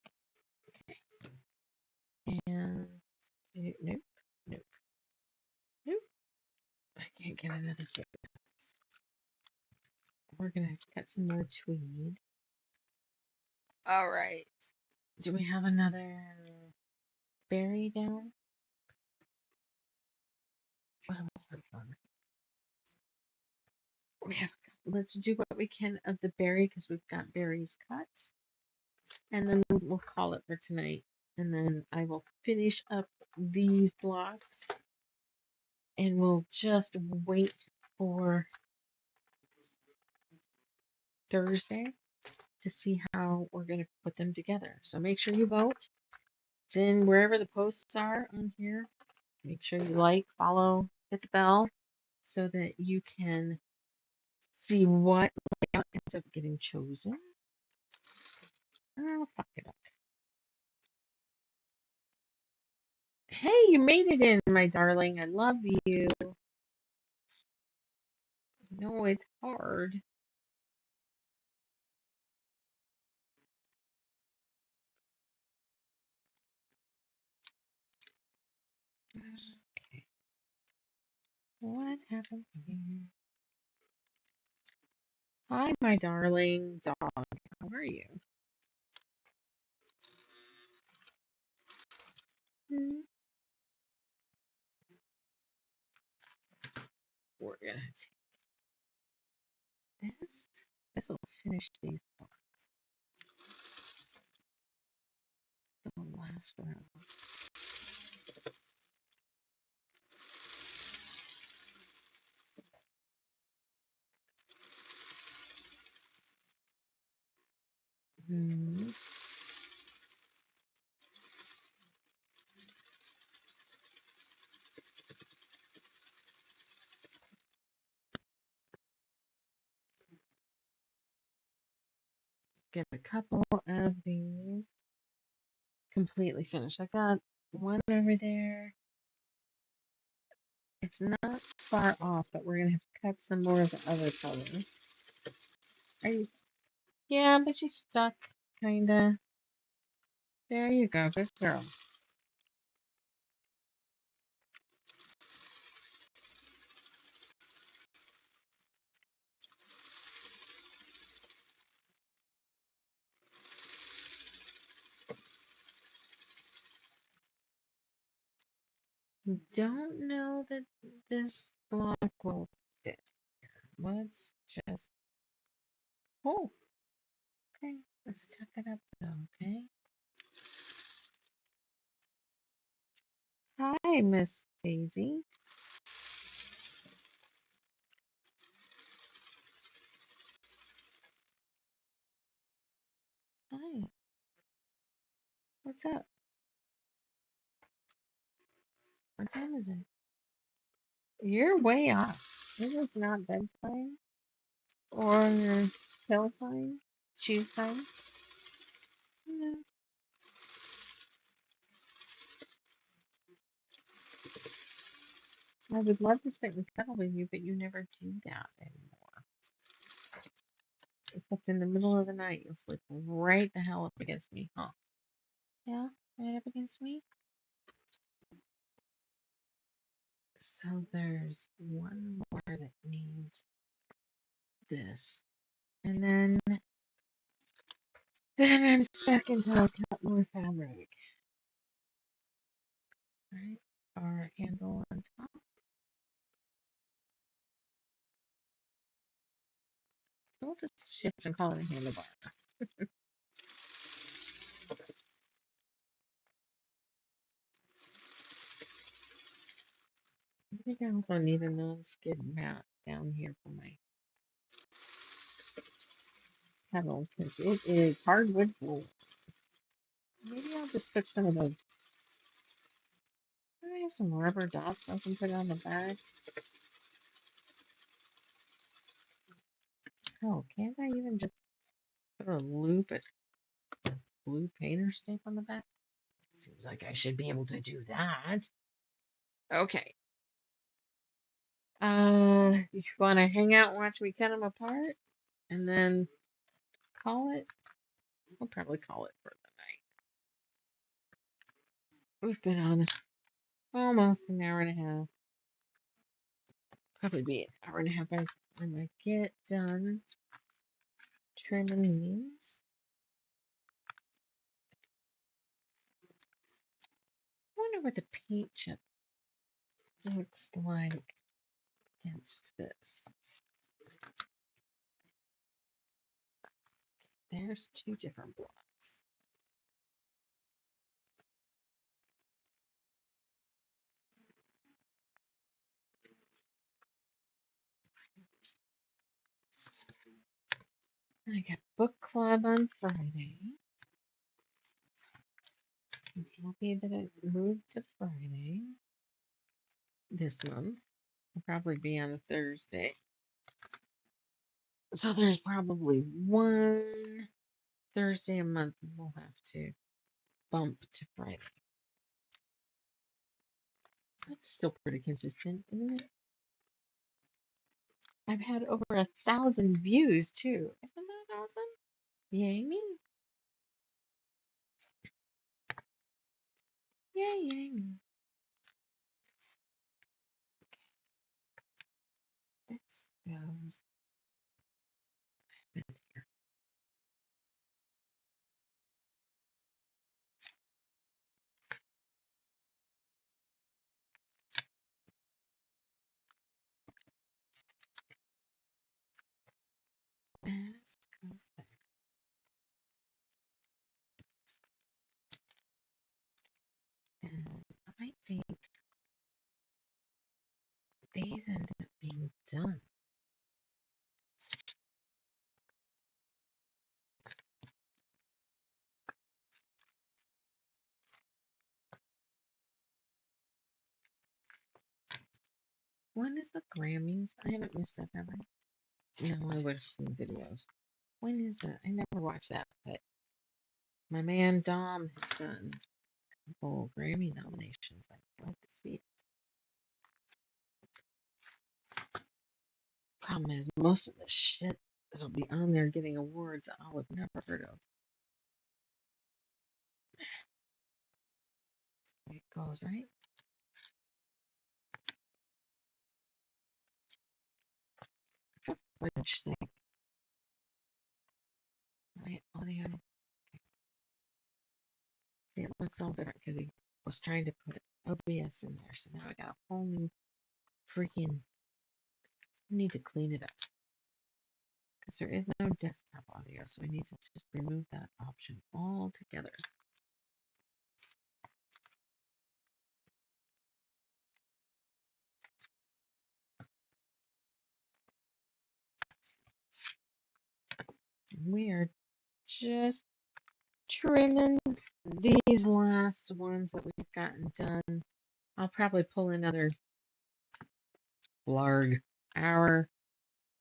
And nope, nope, nope. I can't get another fit. We're gonna have to cut some more tweed. All right. Do we have another berry down? We have. Let's do what we can of the berry because we've got berries cut, and then we'll call it for tonight. And then I will finish up these blocks, and we'll just wait for Thursday to see how we're going to put them together. So make sure you vote. It's in wherever the posts are on here. Make sure you like, follow, hit the bell so that you can see what layout ends up getting chosen. Oh, fuck it up. Hey, you made it in, my darling. I love you. No, it's hard. Okay. What happened here? Hi, my darling dog. How are you? Hmm. We're gonna take this. This will finish these blocks. The last row. Hmm. Get a couple of these completely finished. I got one over there. It's not far off, but we're gonna have to cut some more of the other colors. Are you? Yeah, but she's stuck, kinda. There you go, good girl. Don't know that this block will fit. Let's just. Oh, okay. Let's tuck it up though, okay? Hi, Miss Daisy. Hi. What's up? What time is it? You're way off. It is not bedtime or pill time, cheese time. No. I would love to sit and cuddle with you, but you never do that anymore. Except in the middle of the night, you'll sleep right the hell up against me, huh? Yeah, right up against me. So there's one more that needs this. And then I'm stuck until I cut more fabric. Right? Our handle on top. We'll just shift and call it a handlebar. I think I also need a non-skid mat down here for my pedal because it is hardwood floor. Maybe I'll just put some of those. I have some rubber dots I can put on the bag? Oh, can't I even just put a loop of blue painter's tape on the back? Seems like I should be able to do that. Okay. You want to hang out and watch me cut them apart? And then call it? We'll probably call it for the night. We've been on almost an hour and a half. Probably be an hour and a half by the time I get done trimming these. I wonder what the paint chip looks like against this. There's two different blocks. I got book club on Friday. I'm happy that it moved to Friday this month. It'll probably be on a Thursday. So there's probably one Thursday a month we'll have to bump to Friday. That's still pretty consistent, isn't it? I've had over 1,000 views too. Isn't that awesome? Yay me. Yay me. This goes in here. This goes there. And I think these end up being done. When is the Grammys? I haven't missed that, have I? No, I would have seen videos. When is that? I never watched that, but my man Dom has done a couple Grammy nominations. I'd like to see it. Problem is, most of the shit that'll be on there getting awards I'll have never heard of. It goes, right? What did you think? Right, audio. See, it looks all different because he was trying to put OBS in there, so now I got a whole new freaking. I need to clean it up because there is no desktop audio, so I need to just remove that option altogether. We are just trimming these last ones that we've gotten done. I'll probably pull another blarg hour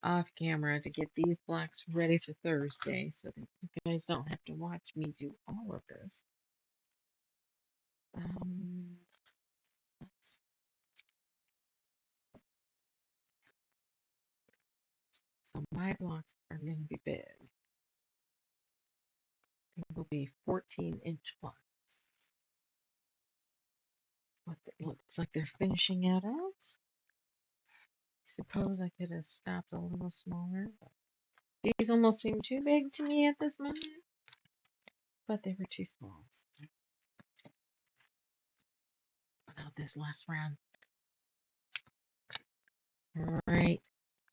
off camera to get these blocks ready for Thursday so that you guys don't have to watch me do all of this. So my blocks are going to be big. They will be 14-inch blocks. What it looks like they're finishing out as. Suppose I could have stopped a little smaller, but these almost seem too big to me at this moment. But they were too small. So without this last round. Alright.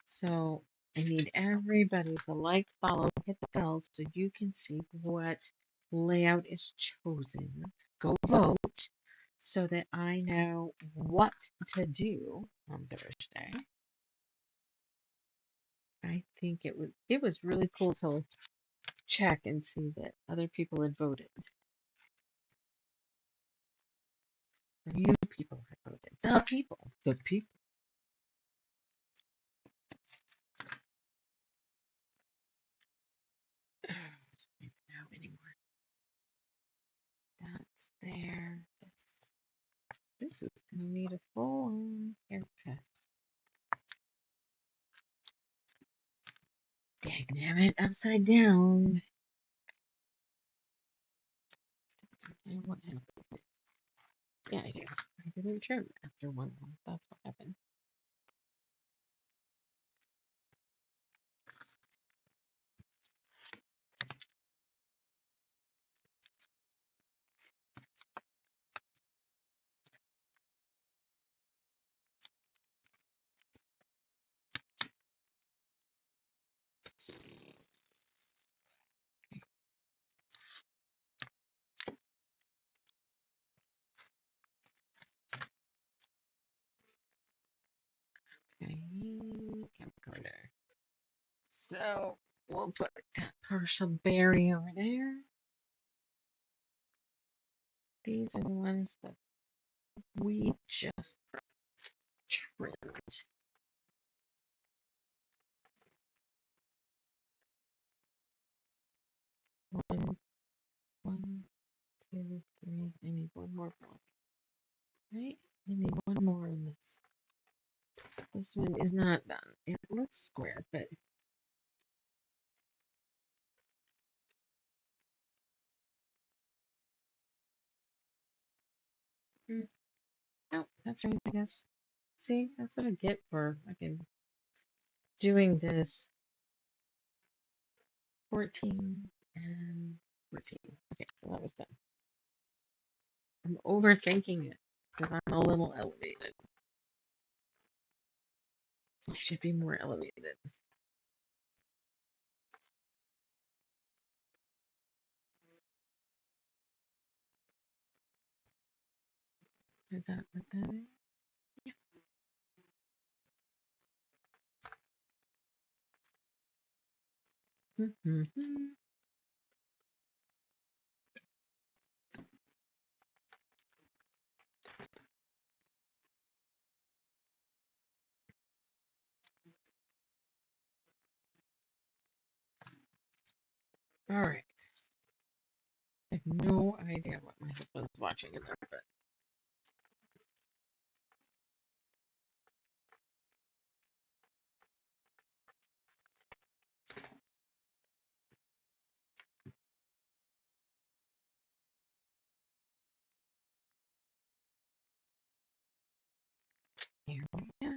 So I need everybody to like, follow, hit the bell so you can see what layout is chosen. Go vote so that I know what to do on Thursday. I think it was really cool to check and see that other people had voted. For you people, I wrote it. The people. The people. Don't know anymore. That's there. This is gonna need a full-on haircut. Dagnabbit, upside down. And what happened? Yeah, I do. I didn't trim after 1 month. That's what happened. Okay, camcorder. So we'll put that partial berry over there. These are the ones that we just trimmed. One, one, two, three. I need one more block. Right? I need one more in this. This one is not done. It looks square, but oh, that's right, I guess. See, that's what I get for fucking doing this. 14 and 14. Okay, so that was done. I'm overthinking it because I'm a little elevated. I should be more elevated. Is that what that is? Yeah. All right. I have no idea what my husband's watching in there, but here we go.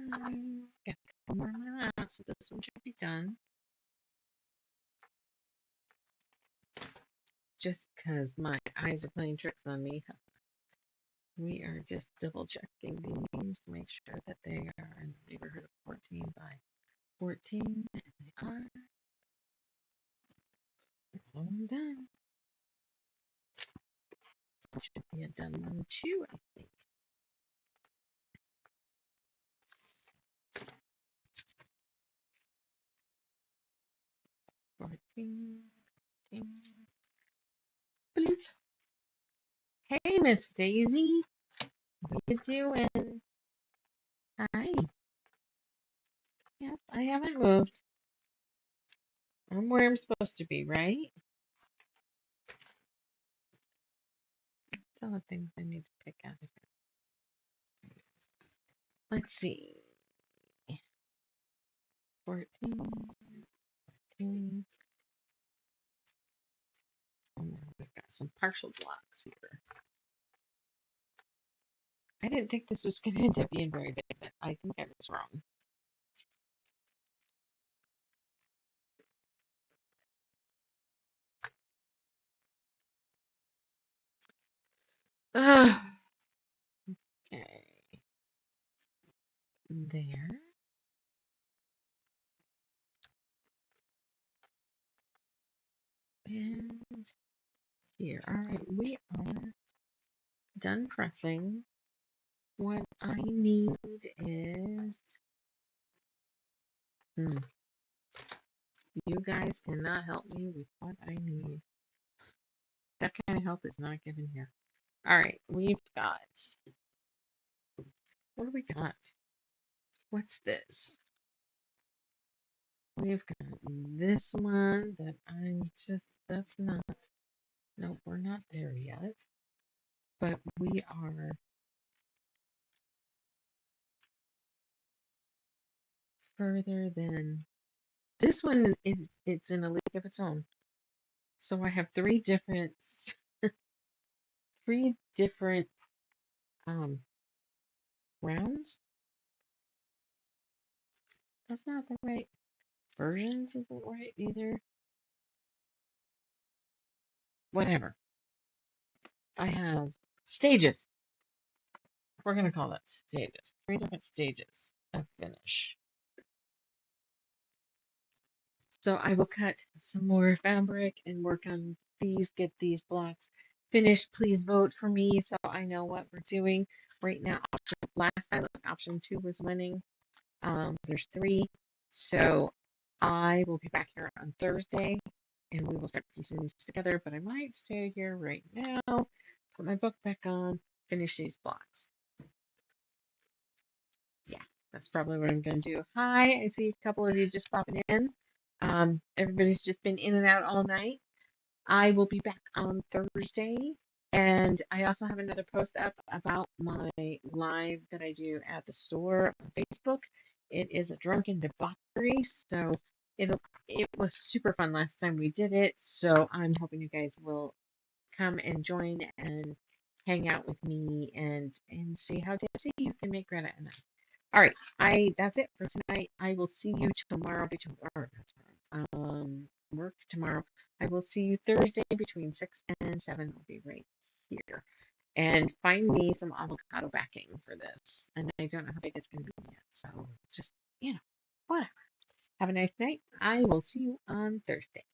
Got more on my lap, so this one should be done. Just because my eyes are playing tricks on me, we are just double checking these to make sure that they are in the neighborhood of 14 by 14, and they are. All done. Should be a done one too, I think. 14. 14. Hey, Miss Daisy. What you doing? Hi. Yep, I haven't moved. I'm where I'm supposed to be, right? All the things I need to pick out of here. Let's see. 14, 15. And then we've got some partial blocks here. I didn't think this was going to end up being very big, but I think I was wrong. Ugh. Okay. There. And here. All right, we are done pressing. What I need is... You guys cannot help me with what I need. That kind of help is not given here. All right, we've got What do we got? What's this? We've got this one that that's not, no, we're not there yet. But we are further than, this one it's in a league of its own. So I have three different um rounds. That's not the right versions, isn't right either. Whatever. I have stages. We're gonna call that stages. Three different stages of finish. So I will cut some more fabric and work on these, get these blocks finished. Please vote for me so I know what we're doing. Right now, last I looked, option 2 was winning. There's 3. So I will be back here on Thursday and we will start piecing these together. But I might stay here right now, put my book back on, finish these blocks. Yeah, that's probably what I'm going to do. Hi, I see a couple of you just popping in. Everybody's just been in and out all night. I will be back on Thursday. And I also have another post up about my live that I do at the store on Facebook. It is a drunken debauchery, so it was super fun last time we did it. So I'm hoping you guys will come and join and hang out with me and see how tipsy you can make Greta and I. All right, that's it for tonight. I will see you tomorrow between work tomorrow. I will see you Thursday between 6 and 7. I'll be right here. And find me some avocado backing for this. And I don't know how big it's going to be yet. So just, whatever. Have a nice night. I will see you on Thursday.